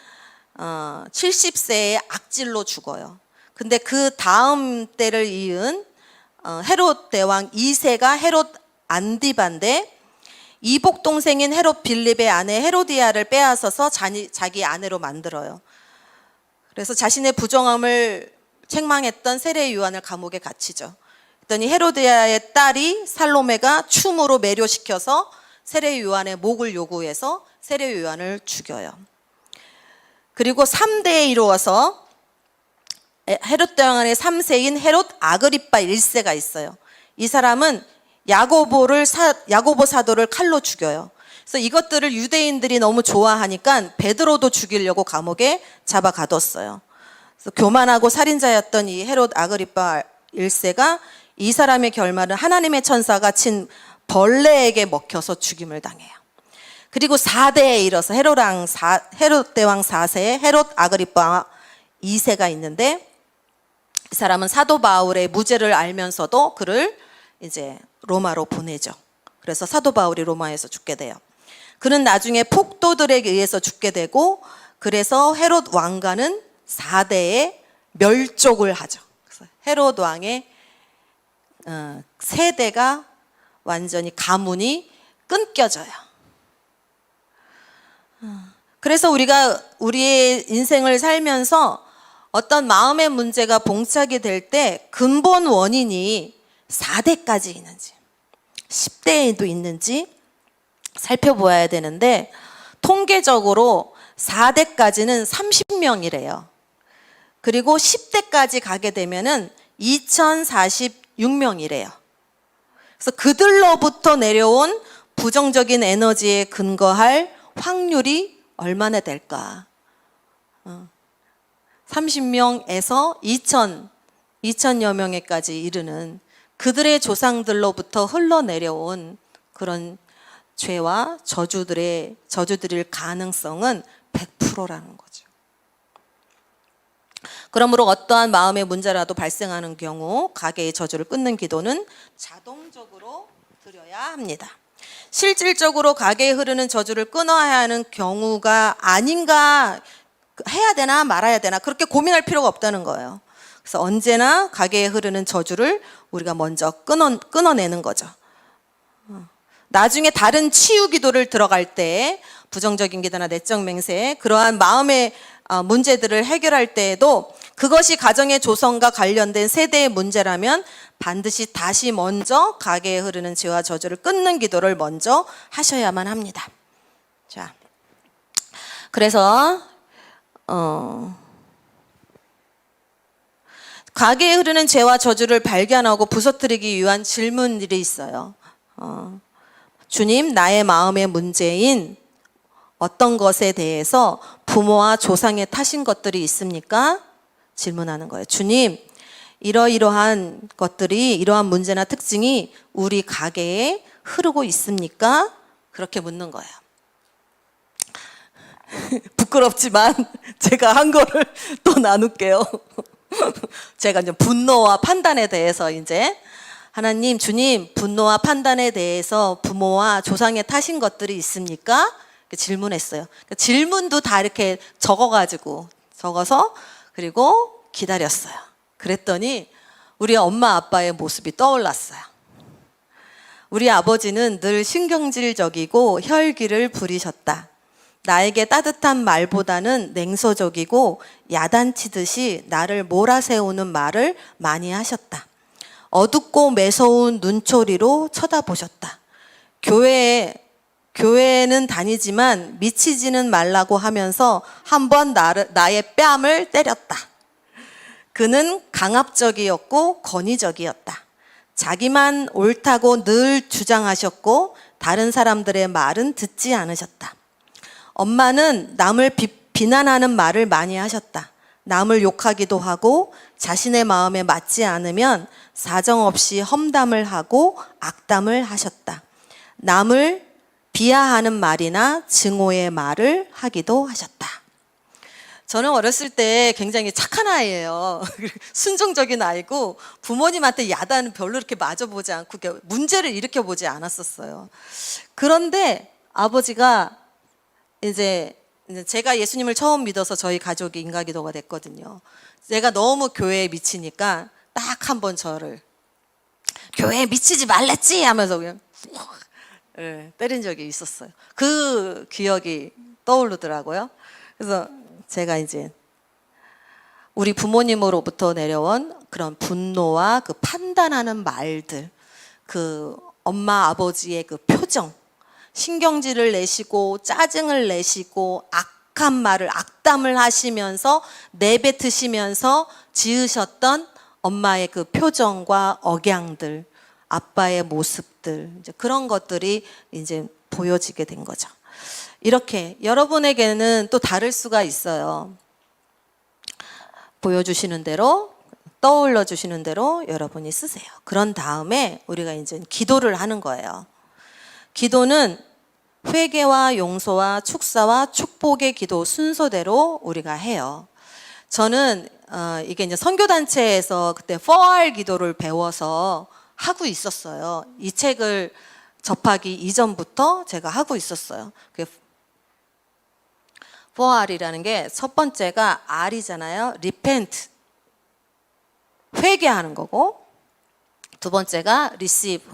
Speaker 1: 70세에 악질로 죽어요. 근데 그 다음 때를 이은 헤롯 대왕 2세가 헤롯 안디바인데 이복 동생인 헤롯 빌립의 아내 헤로디아를 빼앗아서 자기 아내로 만들어요. 그래서 자신의 부정함을 책망했던 세례 요한을 감옥에 갇히죠. 그랬더니 헤로디아의 딸이 살로메가 춤으로 매료시켜서 세례 요한의 목을 요구해서 세례 요한을 죽여요. 그리고 3대에 이루어서 헤롯 대왕의 3세인 헤롯 아그리빠 1세가 있어요. 이 사람은 야고보 사도를 칼로 죽여요. 그래서 이것들을 유대인들이 너무 좋아하니까 베드로도 죽이려고 감옥에 잡아 가뒀어요. 그래서 교만하고 살인자였던 이 헤롯 아그리빠 1세가 이 사람의 결말은 하나님의 천사가 친 벌레에게 먹혀서 죽임을 당해요. 그리고 4대에 이르러서 헤롯 대왕 4세에 헤롯 아그리빠 2세가 있는데 이 사람은 사도 바울의 무죄를 알면서도 그를 이제 로마로 보내죠. 그래서 사도 바울이 로마에서 죽게 돼요. 그는 나중에 폭도들에게 의해서 죽게 되고 그래서 헤롯 왕가는 4대에 멸족을 하죠. 그래서 헤롯 왕의 세대가 완전히 가문이 끊겨져요. 그래서 우리가 우리의 인생을 살면서 어떤 마음의 문제가 봉착이 될 때 근본 원인이 4대까지 있는지 10대에도 있는지 살펴보아야 되는데 통계적으로 4대까지는 30명이래요. 그리고 10대까지 가게 되면은 2046명이래요. 그래서 그들로부터 내려온 부정적인 에너지에 근거할 확률이 얼마나 될까? 30명에서 2000여 명에까지 이르는 그들의 조상들로부터 흘러내려온 그런 죄와 저주들일 가능성은 100%라는 거죠. 그러므로 어떠한 마음의 문제라도 발생하는 경우 가게의 저주를 끊는 기도는 자동적으로 드려야 합니다. 실질적으로 가게에 흐르는 저주를 끊어야 하는 경우가 아닌가, 해야 되나 말아야 되나 그렇게 고민할 필요가 없다는 거예요. 그래서 언제나 가게에 흐르는 저주를 우리가 먼저 끊어내는 거죠. 나중에 다른 치유 기도를 들어갈 때 부정적인 기도나 내적 맹세 그러한 마음의 문제들을 해결할 때에도 그것이 가정의 조성과 관련된 세대의 문제라면 반드시 다시 먼저 가게에 흐르는 죄와 저주를 끊는 기도를 먼저 하셔야만 합니다. 자, 그래서 가게에 흐르는 죄와 저주를 발견하고 부서뜨리기 위한 질문들이 있어요. 주님, 나의 마음의 문제인 어떤 것에 대해서 부모와 조상의 탓인 것들이 있습니까? 질문하는 거예요. 주님, 이러이러한 것들이, 이러한 문제나 특징이 우리 가게에 흐르고 있습니까? 그렇게 묻는 거예요. 부끄럽지만 제가 한 거를 또 나눌게요. 제가 이제 분노와 판단에 대해서 이제 하나님, 주님, 분노와 판단에 대해서 부모와 조상의 탓인 것들이 있습니까? 질문했어요. 질문도 다 이렇게 적어서 그리고 기다렸어요. 그랬더니 우리 엄마 아빠의 모습이 떠올랐어요. 우리 아버지는 늘 신경질적이고 혈기를 부리셨다. 나에게 따뜻한 말보다는 냉소적이고 야단치듯이 나를 몰아세우는 말을 많이 하셨다. 어둡고 매서운 눈초리로 쳐다보셨다. 교회는 다니지만 미치지는 말라고 하면서 한번 나의 뺨을 때렸다. 그는 강압적이었고 권위적이었다. 자기만 옳다고 늘 주장하셨고 다른 사람들의 말은 듣지 않으셨다. 엄마는 남을 비난하는 말을 많이 하셨다. 남을 욕하기도 하고 자신의 마음에 맞지 않으면 사정없이 험담을 하고 악담을 하셨다. 남을 비하하는 말이나 증오의 말을 하기도 하셨다. 저는 어렸을 때 굉장히 착한 아이예요. 순종적인 아이고 부모님한테 야단은 별로 이렇게 맞아보지 않고 문제를 일으켜보지 않았었어요. 그런데 아버지가 이제 제가 예수님을 처음 믿어서 저희 가족이 인가기도가 됐거든요. 제가 너무 교회에 미치니까 딱 한 번 저를 교회에 미치지 말랬지 하면서 그냥 때린 적이 있었어요. 그 기억이 떠오르더라고요. 그래서 제가 이제 우리 부모님으로부터 내려온 그런 분노와 그 판단하는 말들, 그 엄마 아버지의 그 표정, 신경질을 내시고 짜증을 내시고 악한 말을 악담을 하시면서 내뱉으시면서 지으셨던 엄마의 그 표정과 억양들, 아빠의 모습들, 이제 그런 것들이 이제 보여지게 된 거죠. 이렇게 여러분에게는 또 다를 수가 있어요. 보여주시는 대로, 떠올려 주시는 대로 여러분이 쓰세요. 그런 다음에 우리가 이제 기도를 하는 거예요. 기도는 회개와 용서와 축사와 축복의 기도 순서대로 우리가 해요. 저는 이게 이제 선교단체에서 그때 4R 기도를 배워서 하고 있었어요. 이 책을 접하기 이전부터 제가 하고 있었어요. 4R이라는 게 첫 번째가 R이잖아요. repent, 회개하는 거고, 두 번째가 receive,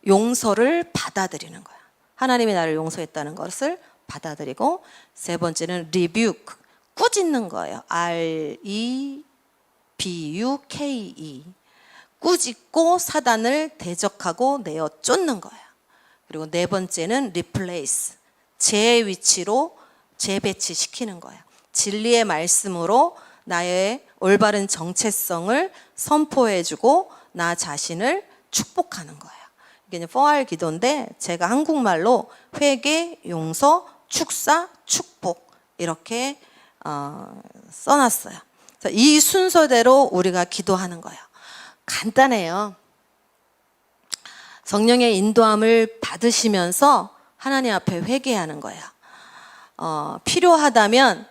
Speaker 1: 용서를 받아들이는 거야. 하나님이 나를 용서했다는 것을 받아들이고, 세 번째는 rebuke, 꾸짖는 거예요. R-E-B-U-K-E. 꾸짖고 사단을 대적하고 내어 쫓는 거예요. 그리고 네 번째는 replace, 제 위치로 재배치시키는 거예요. 진리의 말씀으로 나의 올바른 정체성을 선포해주고 나 자신을 축복하는 거예요. 이게 4R 기도인데 제가 한국말로 회개, 용서, 축사, 축복 이렇게 써놨어요. 이 순서대로 우리가 기도하는 거예요. 간단해요. 성령의 인도함을 받으시면서 하나님 앞에 회개하는 거예요. 필요하다면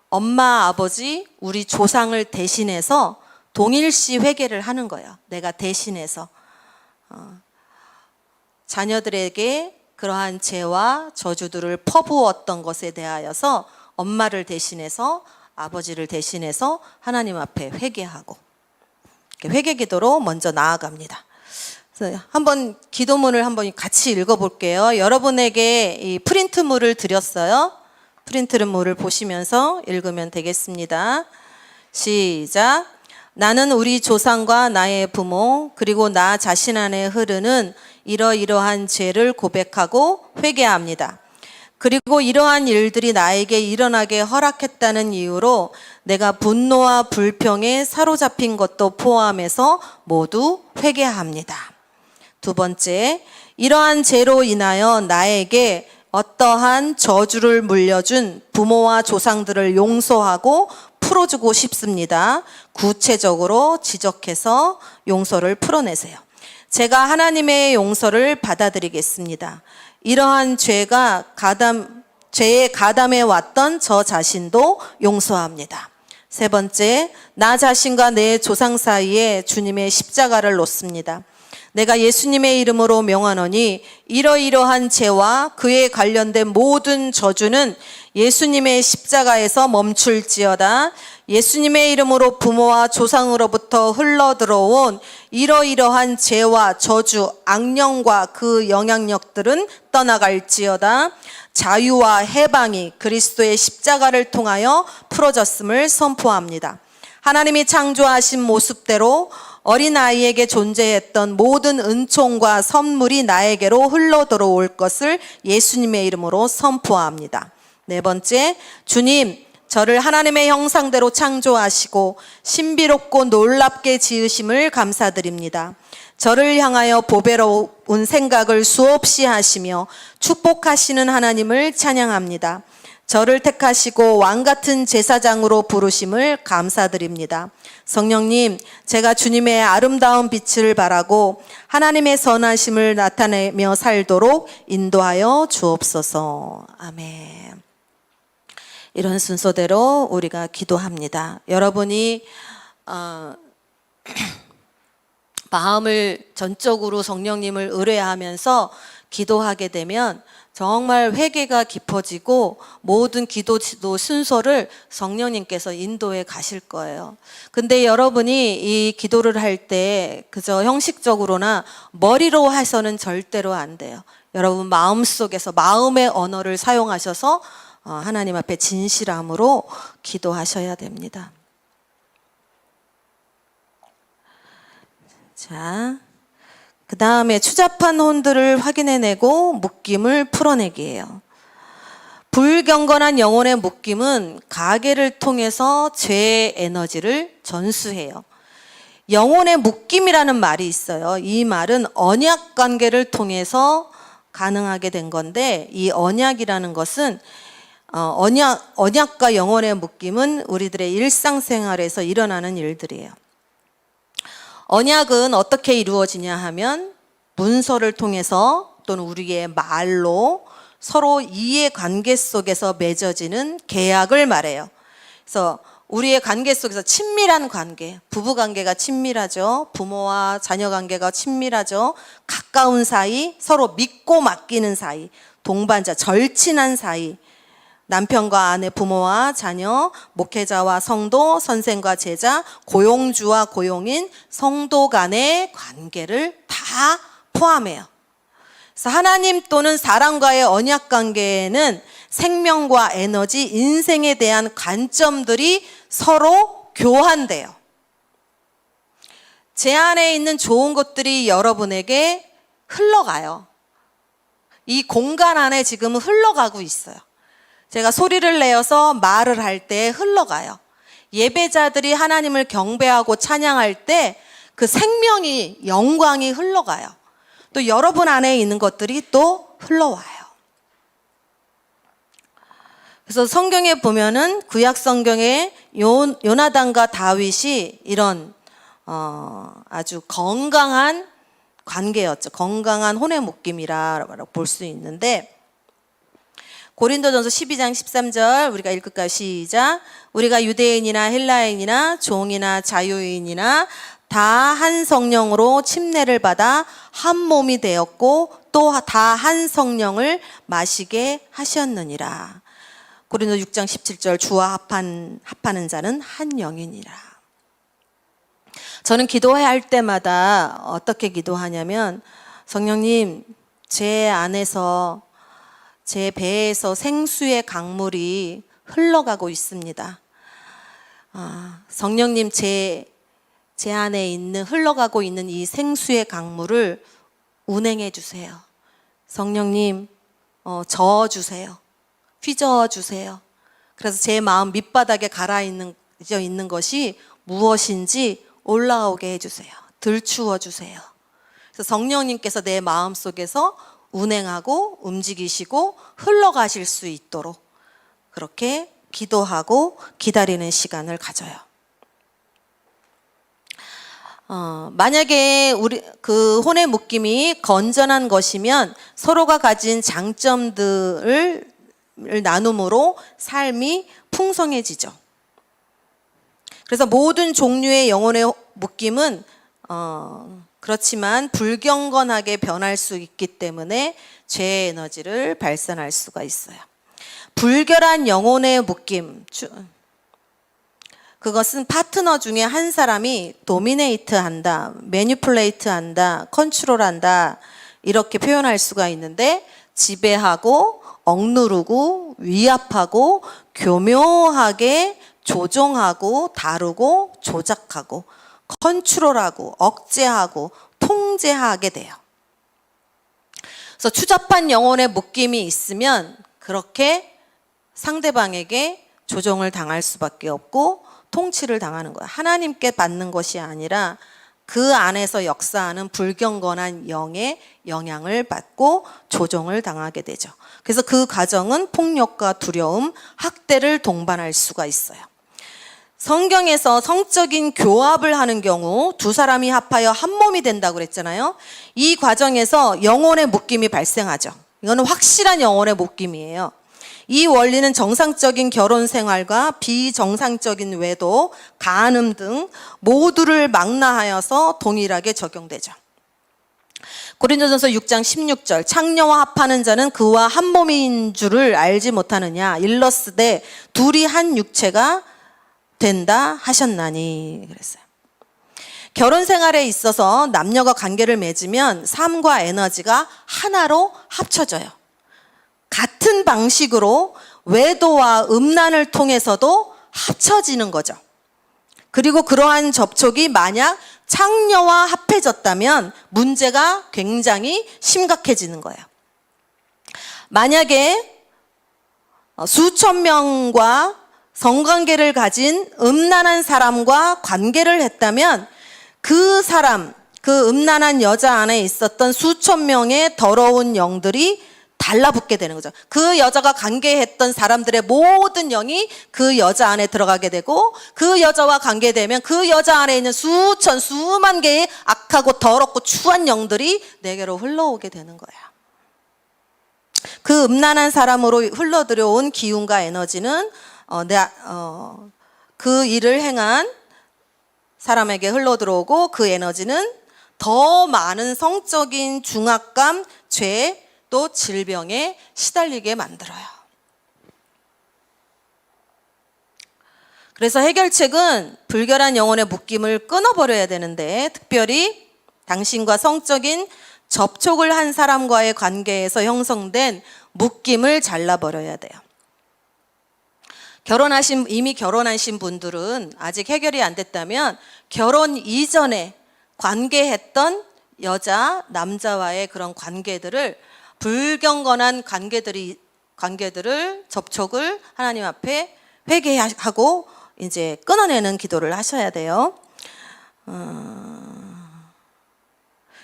Speaker 1: 엄마, 아버지, 우리 조상을 대신해서 동일시 회개를 하는 거예요. 내가 대신해서 자녀들에게 그러한 죄와 저주들을 퍼부었던 것에 대하여서 엄마를 대신해서 아버지를 대신해서 하나님 앞에 회개하고 회개 기도로 먼저 나아갑니다. 그래서 한번 기도문을 한번 같이 읽어볼게요. 여러분에게 이 프린트물을 드렸어요. 프린트물을 보시면서 읽으면 되겠습니다. 시작. 나는 우리 조상과 나의 부모 그리고 나 자신 안에 흐르는 이러이러한 죄를 고백하고 회개합니다. 그리고 이러한 일들이 나에게 일어나게 허락했다는 이유로 내가 분노와 불평에 사로잡힌 것도 포함해서 모두 회개합니다. 두 번째, 이러한 죄로 인하여 나에게 어떠한 저주를 물려준 부모와 조상들을 용서하고 풀어주고 싶습니다. 구체적으로 지적해서 용서를 풀어내세요. 제가 하나님의 용서를 받아들이겠습니다. 이러한 죄에 가담해 왔던 저 자신도 용서합니다. 세 번째, 나 자신과 내 조상 사이에 주님의 십자가를 놓습니다. 내가 예수님의 이름으로 명하노니 이러이러한 죄와 그에 관련된 모든 저주는 예수님의 십자가에서 멈출지어다. 예수님의 이름으로 부모와 조상으로부터 흘러들어온 이러이러한 죄와 저주, 악령과 그 영향력들은 떠나갈지어다. 자유와 해방이 그리스도의 십자가를 통하여 풀어졌음을 선포합니다. 하나님이 창조하신 모습대로 어린아이에게 존재했던 모든 은총과 선물이 나에게로 흘러들어올 것을 예수님의 이름으로 선포합니다. 네 번째, 주님, 저를 하나님의 형상대로 창조하시고 신비롭고 놀랍게 지으심을 감사드립니다. 저를 향하여 보배로운 생각을 수없이 하시며 축복하시는 하나님을 찬양합니다. 저를 택하시고 왕같은 제사장으로 부르심을 감사드립니다. 성령님, 제가 주님의 아름다운 빛을 발하고 하나님의 선하심을 나타내며 살도록 인도하여 주옵소서. 아멘. 이런 순서대로 우리가 기도합니다. 여러분이 마음을 전적으로 성령님을 의뢰하면서 기도하게 되면 정말 회개가 깊어지고 모든 기도 순서를 성령님께서 인도해 가실 거예요. 근데 여러분이 이 기도를 할 때 그저 형식적으로나 머리로 해서는 절대로 안 돼요. 여러분 마음속에서 마음의 언어를 사용하셔서 하나님 앞에 진실함으로 기도하셔야 됩니다. 자, 그 다음에 추잡한 혼들을 확인해내고 묶임을 풀어내기예요. 불경건한 영혼의 묶임은 가계를 통해서 죄의 에너지를 전수해요. 영혼의 묶임이라는 말이 있어요. 이 말은 언약 관계를 통해서 가능하게 된 건데, 이 언약이라는 것은 언약과 영혼의 묶임은 우리들의 일상생활에서 일어나는 일들이에요. 언약은 어떻게 이루어지냐 하면 문서를 통해서 또는 우리의 말로 서로 이해관계 속에서 맺어지는 계약을 말해요. 그래서 우리의 관계 속에서 친밀한 관계, 부부관계가 친밀하죠. 부모와 자녀관계가 친밀하죠. 가까운 사이, 서로 믿고 맡기는 사이, 동반자, 절친한 사이, 남편과 아내, 부모와 자녀, 목회자와 성도, 선생과 제자, 고용주와 고용인, 성도 간의 관계를 다 포함해요. 그래서 하나님 또는 사람과의 언약 관계에는 생명과 에너지, 인생에 대한 관점들이 서로 교환돼요. 제 안에 있는 좋은 것들이 여러분에게 흘러가요. 이 공간 안에 지금 흘러가고 있어요. 제가 소리를 내어서 말을 할 때 흘러가요. 예배자들이 하나님을 경배하고 찬양할 때 그 생명이, 영광이 흘러가요. 또 여러분 안에 있는 것들이 또 흘러와요. 그래서 성경에 보면은 구약 성경에 요나단과 다윗이 이런 아주 건강한 관계였죠. 건강한 혼의 묶임이라 볼 수 있는데, 고린도전서 12장 13절 우리가 읽을까요? 시작. 우리가 유대인이나 헬라인이나 종이나 자유인이나 다 한 성령으로 침례를 받아 한 몸이 되었고 또 다 한 성령을 마시게 하셨느니라. 고린도 6장 17절 주와 합하는 자는 한 영이니라. 저는 기도해야 할 때마다 어떻게 기도하냐면, 성령님, 제 안에서, 제 배에서 생수의 강물이 흘러가고 있습니다. 성령님, 제 안에 있는, 흘러가고 있는 이 생수의 강물을 운행해 주세요. 성령님, 저어주세요. 휘저어주세요. 그래서 제 마음 밑바닥에 가라앉아 있는 것이 무엇인지 올라오게 해주세요. 들추어 주세요. 그래서 성령님께서 내 마음 속에서 운행하고 움직이시고 흘러가실 수 있도록 그렇게 기도하고 기다리는 시간을 가져요. 만약에 우리 그 혼의 묶임이 건전한 것이면 서로가 가진 장점들을 나눔으로 삶이 풍성해지죠. 그래서 모든 종류의 영혼의 묶임은 그렇지만 불경건하게 변할 수 있기 때문에 죄의 에너지를 발산할 수가 있어요. 불결한 영혼의 묶임, 그것은 파트너 중에 한 사람이 도미네이트 한다, 매니플레이트 한다, 컨트롤 한다 이렇게 표현할 수가 있는데, 지배하고 억누르고 위압하고 교묘하게 조종하고 다루고 조작하고 컨트롤하고 억제하고 통제하게 돼요. 그래서 추잡한 영혼의 묶임이 있으면 그렇게 상대방에게 조종을 당할 수밖에 없고 통치를 당하는 거예요. 하나님께 받는 것이 아니라 그 안에서 역사하는 불경건한 영의 영향을 받고 조종을 당하게 되죠. 그래서 그 과정은 폭력과 두려움, 학대를 동반할 수가 있어요. 성경에서 성적인 교합을 하는 경우 두 사람이 합하여 한 몸이 된다고 그랬잖아요. 이 과정에서 영혼의 묶임이 발생하죠. 이거는 확실한 영혼의 묶임이에요. 이 원리는 정상적인 결혼 생활과 비정상적인 외도, 간음 등 모두를 망라하여서 동일하게 적용되죠. 고린도전서 6장 16절 창녀와 합하는 자는 그와 한 몸인 줄을 알지 못하느냐, 일러스되 둘이 한 육체가 된다 하셨나니 그랬어요. 결혼 생활에 있어서 남녀가 관계를 맺으면 삶과 에너지가 하나로 합쳐져요. 같은 방식으로 외도와 음란을 통해서도 합쳐지는 거죠. 그리고 그러한 접촉이 만약 창녀와 합해졌다면 문제가 굉장히 심각해지는 거예요. 만약에 수천 명과 성관계를 가진 음란한 사람과 관계를 했다면 그 사람, 그 음란한 여자 안에 있었던 수천 명의 더러운 영들이 달라붙게 되는 거죠. 그 여자가 관계했던 사람들의 모든 영이 그 여자 안에 들어가게 되고, 그 여자와 관계되면 그 여자 안에 있는 수만 개의 악하고 더럽고 추한 영들이 내게로 흘러오게 되는 거예요. 그 음란한 사람으로 흘러들여온 기운과 에너지는 그 일을 행한 사람에게 흘러들어오고, 그 에너지는 더 많은 성적인 중압감, 죄, 또 질병에 시달리게 만들어요. 그래서 해결책은 불결한 영혼의 묶임을 끊어버려야 되는데, 특별히 당신과 성적인 접촉을 한 사람과의 관계에서 형성된 묶임을 잘라버려야 돼요. 이미 결혼하신 분들은 아직 해결이 안 됐다면 결혼 이전에 관계했던 여자, 남자와의 그런 관계들을 불경건한 관계들을 접촉을 하나님 앞에 회개하고 이제 끊어내는 기도를 하셔야 돼요.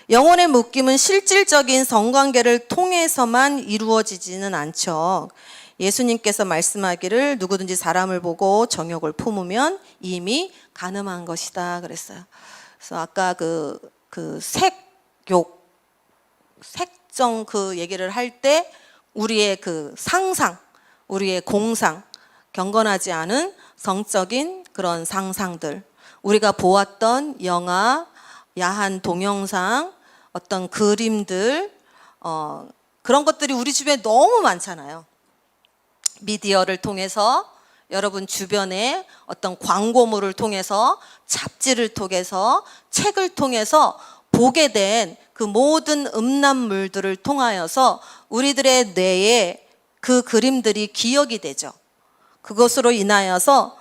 Speaker 1: 영혼의 묶임은 실질적인 성관계를 통해서만 이루어지지는 않죠. 예수님께서 말씀하기를 누구든지 사람을 보고 정욕을 품으면 이미 간음한 것이다 그랬어요. 그래서 아까 그 색욕, 색정 그 얘기를 할 때 우리의 그 상상, 우리의 공상, 경건하지 않은 성적인 그런 상상들, 우리가 보았던 영화, 야한 동영상, 어떤 그림들, 그런 것들이 우리 주변에 너무 많잖아요. 미디어를 통해서, 여러분 주변에 어떤 광고물을 통해서, 잡지를 통해서, 책을 통해서 보게 된 그 모든 음란물들을 통하여서 우리들의 뇌에 그 그림들이 기억이 되죠. 그것으로 인하여서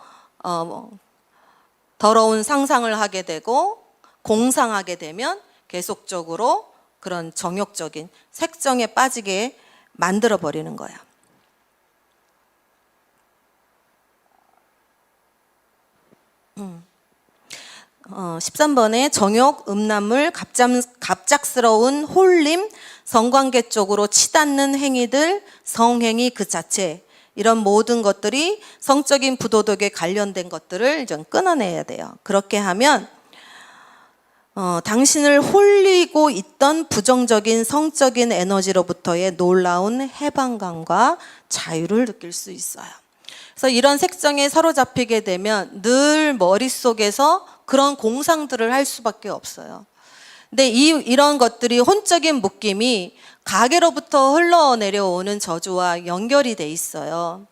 Speaker 1: 더러운 상상을 하게 되고 공상하게 되면 계속적으로 그런 정욕적인 색정에 빠지게 만들어 버리는 거야. 13번에 정욕, 음란물, 갑작스러운 홀림, 성관계 쪽으로 치닫는 행위들, 성행위 그 자체, 이런 모든 것들이 성적인 부도덕에 관련된 것들을 좀 끊어내야 돼요. 그렇게 하면 당신을 홀리고 있던 부정적인 성적인 에너지로부터의 놀라운 해방감과 자유를 느낄 수 있어요. 그래서 이런 색정에 사로잡히게 되면 늘 머릿속에서 그런 공상들을 할 수밖에 없어요. 근데 이런 것들이 혼적인 묶임이 가계로부터 흘러내려오는 저주와 연결이 돼 있어요.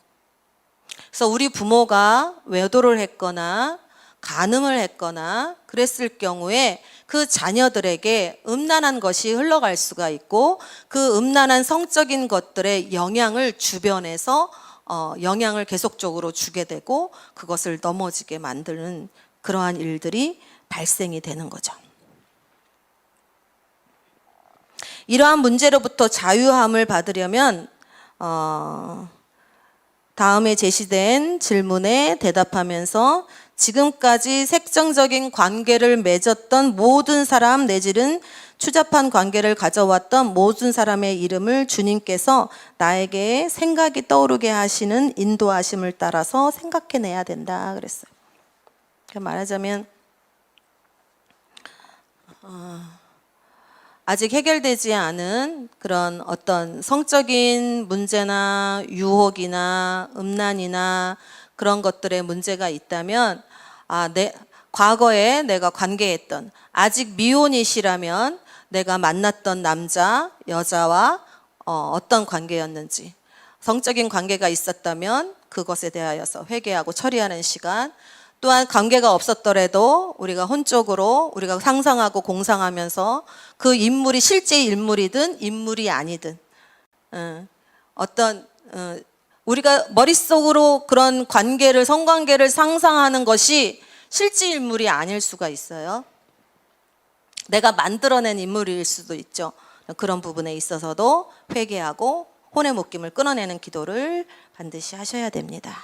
Speaker 1: 그래서 우리 부모가 외도를 했거나 간음을 했거나 그랬을 경우에 그 자녀들에게 음란한 것이 흘러갈 수가 있고 그 음란한 성적인 것들의 영향을 주변에서 영향을 계속적으로 주게 되고 그것을 넘어지게 만드는 그러한 일들이 발생이 되는 거죠. 이러한 문제로부터 자유함을 받으려면 다음에 제시된 질문에 대답하면서 지금까지 색정적인 관계를 맺었던 모든 사람 내지는 추잡한 관계를 가져왔던 모든 사람의 이름을 주님께서 나에게 생각이 떠오르게 하시는 인도하심을 따라서 생각해내야 된다 그랬어요. 말하자면 아직 해결되지 않은 그런 어떤 성적인 문제나 유혹이나 음란이나 그런 것들의 문제가 있다면 과거에 내가 관계했던 아직 미혼이시라면 내가 만났던 남자, 여자와 어떤 관계였는지 성적인 관계가 있었다면 그것에 대하여서 회개하고 처리하는 시간, 또한 관계가 없었더라도 우리가 혼적으로 우리가 상상하고 공상하면서 그 인물이 실제 인물이든 인물이 아니든 우리가 머릿속으로 그런 관계를 성관계를 상상하는 것이 실제 인물이 아닐 수가 있어요. 내가 만들어낸 인물일 수도 있죠. 그런 부분에 있어서도 회개하고 혼의 묶임을 끊어내는 기도를 반드시 하셔야 됩니다.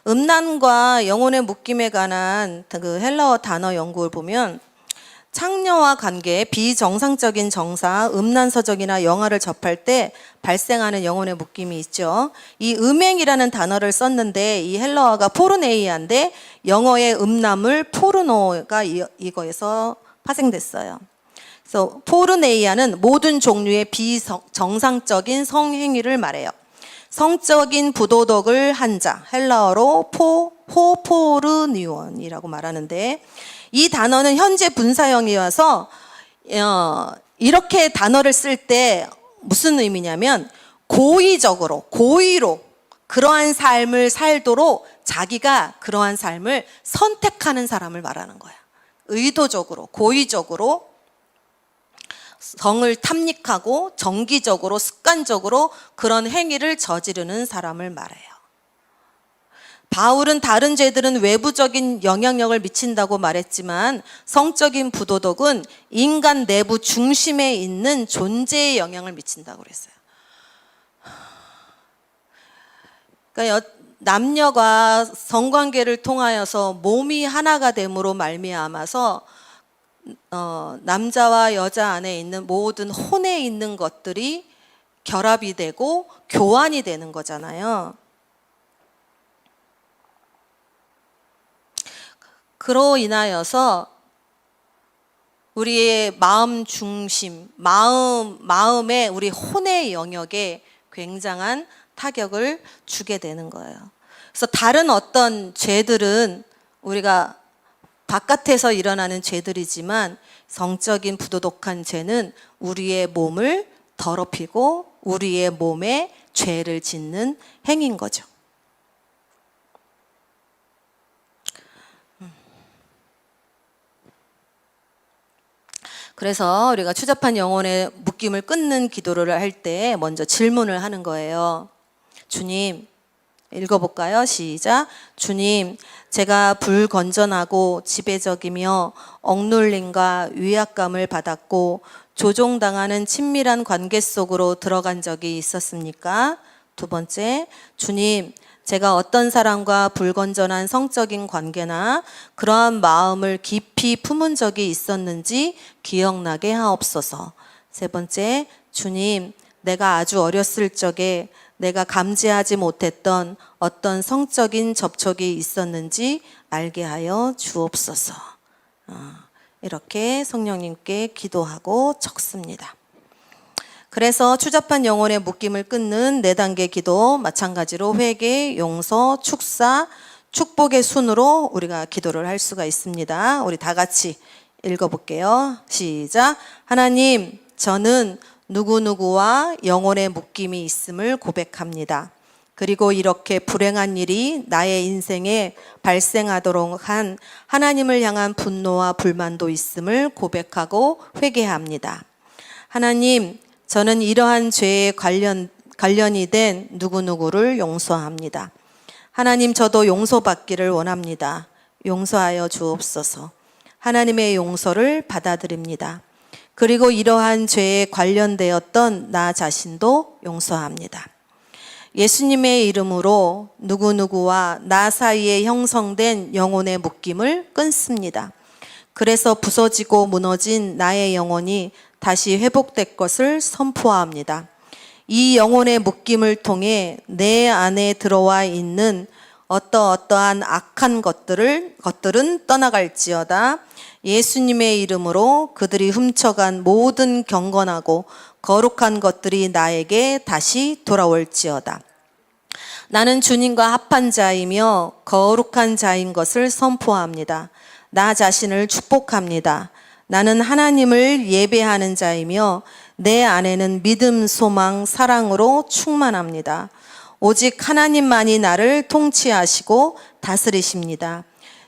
Speaker 1: 음란과 영혼의 묶임에 관한 그 헬라어 단어 연구를 보면 창녀와 관계, 비정상적인 정사, 음란서적이나 영화를 접할 때 발생하는 영혼의 묶임이 있죠. 이 음행이라는 단어를 썼는데 이 헬라어가 포르네이아인데 영어의 음란물 포르노가 이거에서 파생됐어요. 그래서 포르네이아는 모든 종류의 비정상적인 성행위를 말해요. 성적인 부도덕을 한 자, 헬라어로 호포르니온이라고 말하는데 이 단어는 현재 분사형이어서 이렇게 단어를 쓸 때 무슨 의미냐면 고의로 그러한 삶을 살도록 자기가 그러한 삶을 선택하는 사람을 말하는 거야. 의도적으로, 고의적으로 성을 탐닉하고 정기적으로 습관적으로 그런 행위를 저지르는 사람을 말해요. 바울은 다른 죄들은 외부적인 영향력을 미친다고 말했지만 성적인 부도덕은 인간 내부 중심에 있는 존재에 영향을 미친다고 그랬어요. 그러니까 남녀가 성관계를 통하여서 몸이 하나가 됨으로 말미암아서 남자와 여자 안에 있는 모든 혼에 있는 것들이 결합이 되고 교환이 되는 거잖아요. 그로 인하여서 우리의 마음 중심, 마음의 우리 혼의 영역에 굉장한 타격을 주게 되는 거예요. 그래서 다른 어떤 죄들은 우리가 바깥에서 일어나는 죄들이지만 성적인 부도덕한 죄는 우리의 몸을 더럽히고 우리의 몸에 죄를 짓는 행위인 거죠. 그래서 우리가 추잡한 영혼의 묶임을 끊는 기도를 할 때 먼저 질문을 하는 거예요. 주님, 읽어볼까요? 시작. 주님, 제가 불건전하고 지배적이며 억눌림과 위압감을 받았고 조종당하는 친밀한 관계 속으로 들어간 적이 있었습니까? 두 번째, 주님, 제가 어떤 사람과 불건전한 성적인 관계나 그러한 마음을 깊이 품은 적이 있었는지 기억나게 하옵소서. 세 번째, 주님, 내가 아주 어렸을 적에 내가 감지하지 못했던 어떤 성적인 접촉이 있었는지 알게 하여 주옵소서. 이렇게 성령님께 기도하고 적습니다. 그래서 추잡한 영혼의 묶임을 끊는 4단계 기도, 마찬가지로 회개, 용서, 축사, 축복의 순으로 우리가 기도를 할 수가 있습니다. 우리 다 같이 읽어볼게요. 시작. 하나님, 저는 누구누구와 영혼의 묶임이 있음을 고백합니다. 그리고 이렇게 불행한 일이 나의 인생에 발생하도록 한 하나님을 향한 분노와 불만도 있음을 고백하고 회개합니다. 하나님, 저는 이러한 죄에 관련이 된 누구누구를 용서합니다. 하나님, 저도 용서받기를 원합니다. 용서하여 주옵소서. 하나님의 용서를 받아들입니다. 그리고 이러한 죄에 관련되었던 나 자신도 용서합니다. 예수님의 이름으로 누구누구와 나 사이에 형성된 영혼의 묶임을 끊습니다. 그래서 부서지고 무너진 나의 영혼이 다시 회복될 것을 선포합니다. 이 영혼의 묶임을 통해 내 안에 들어와 있는 어떠한 악한 것들은 떠나갈지어다. 예수님의 이름으로 그들이 훔쳐간 모든 경건하고 거룩한 것들이 나에게 다시 돌아올지어다. 나는 주님과 합한 자이며 거룩한 자인 것을 선포합니다. 나 자신을 축복합니다. 나는 하나님을 예배하는 자이며 내 안에는 믿음, 소망, 사랑으로 충만합니다. 오직 하나님만이 나를 통치하시고 다스리십니다.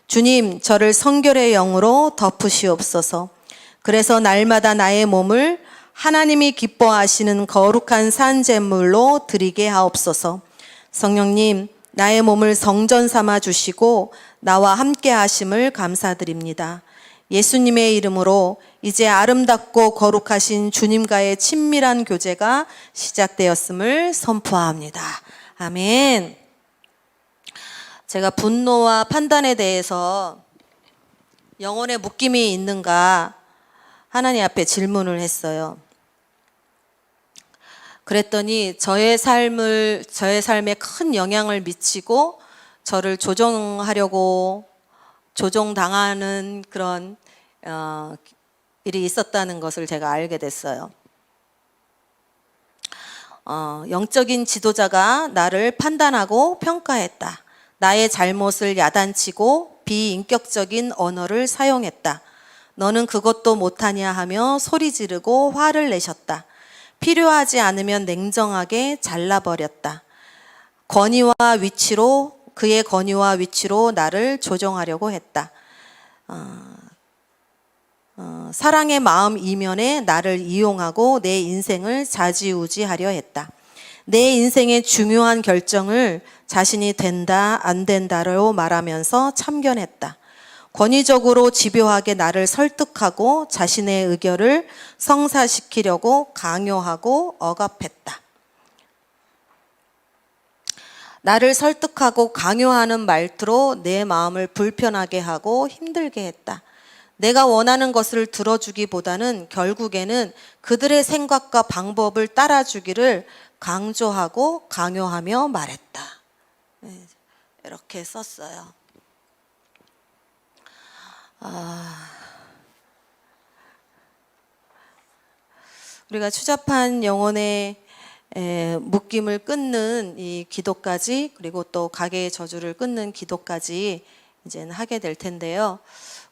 Speaker 1: 주님, 저를 성결의 영으로 덮으시옵소서. 그래서 날마다 나의 몸을 하나님이 기뻐하시는 거룩한 산제물로 드리게 하옵소서. 성령님, 나의 몸을 성전 삼아 주시고 나와 함께 하심을 감사드립니다. 예수님의 이름으로 이제 아름답고 거룩하신 주님과의 친밀한 교제가 시작되었음을 선포합니다. 아멘. 제가 분노와 판단에 대해서 영혼의 묶임이 있는가 하나님 앞에 질문을 했어요. 그랬더니 저의 삶에 큰 영향을 미치고 저를 조종당하는 그런 일이 있었다는 것을 제가 알게 됐어요. 영적인 지도자가 나를 판단하고 평가했다. 나의 잘못을 야단치고 비인격적인 언어를 사용했다. 너는 그것도 못하냐 하며 소리 지르고 화를 내셨다. 필요하지 않으면 냉정하게 잘라버렸다. 그의 권위와 위치로 나를 조종하려고 했다. 사랑의 마음 이면에 나를 이용하고 내 인생을 좌지우지하려 했다. 내 인생의 중요한 결정을 자신이 된다, 안 된다로 말하면서 참견했다. 권위적으로 집요하게 나를 설득하고 자신의 의견을 성사시키려고 강요하고 억압했다. 나를 설득하고 강요하는 말투로 내 마음을 불편하게 하고 힘들게 했다. 내가 원하는 것을 들어주기보다는 결국에는 그들의 생각과 방법을 따라주기를 강조하고 강요하며 말했다. 이렇게 썼어요. 우리가 추잡한 영혼의 묶임을 끊는 이 기도까지, 그리고 또 가계의 저주를 끊는 기도까지 이제는 하게 될 텐데요.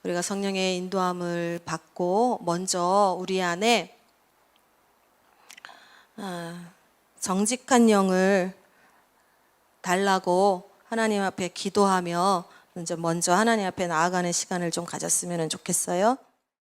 Speaker 1: 우리가 성령의 인도함을 받고 먼저 우리 안에 정직한 영을 달라고 하나님 앞에 기도하며 먼저 하나님 앞에 나아가는 시간을 좀 가졌으면 좋겠어요.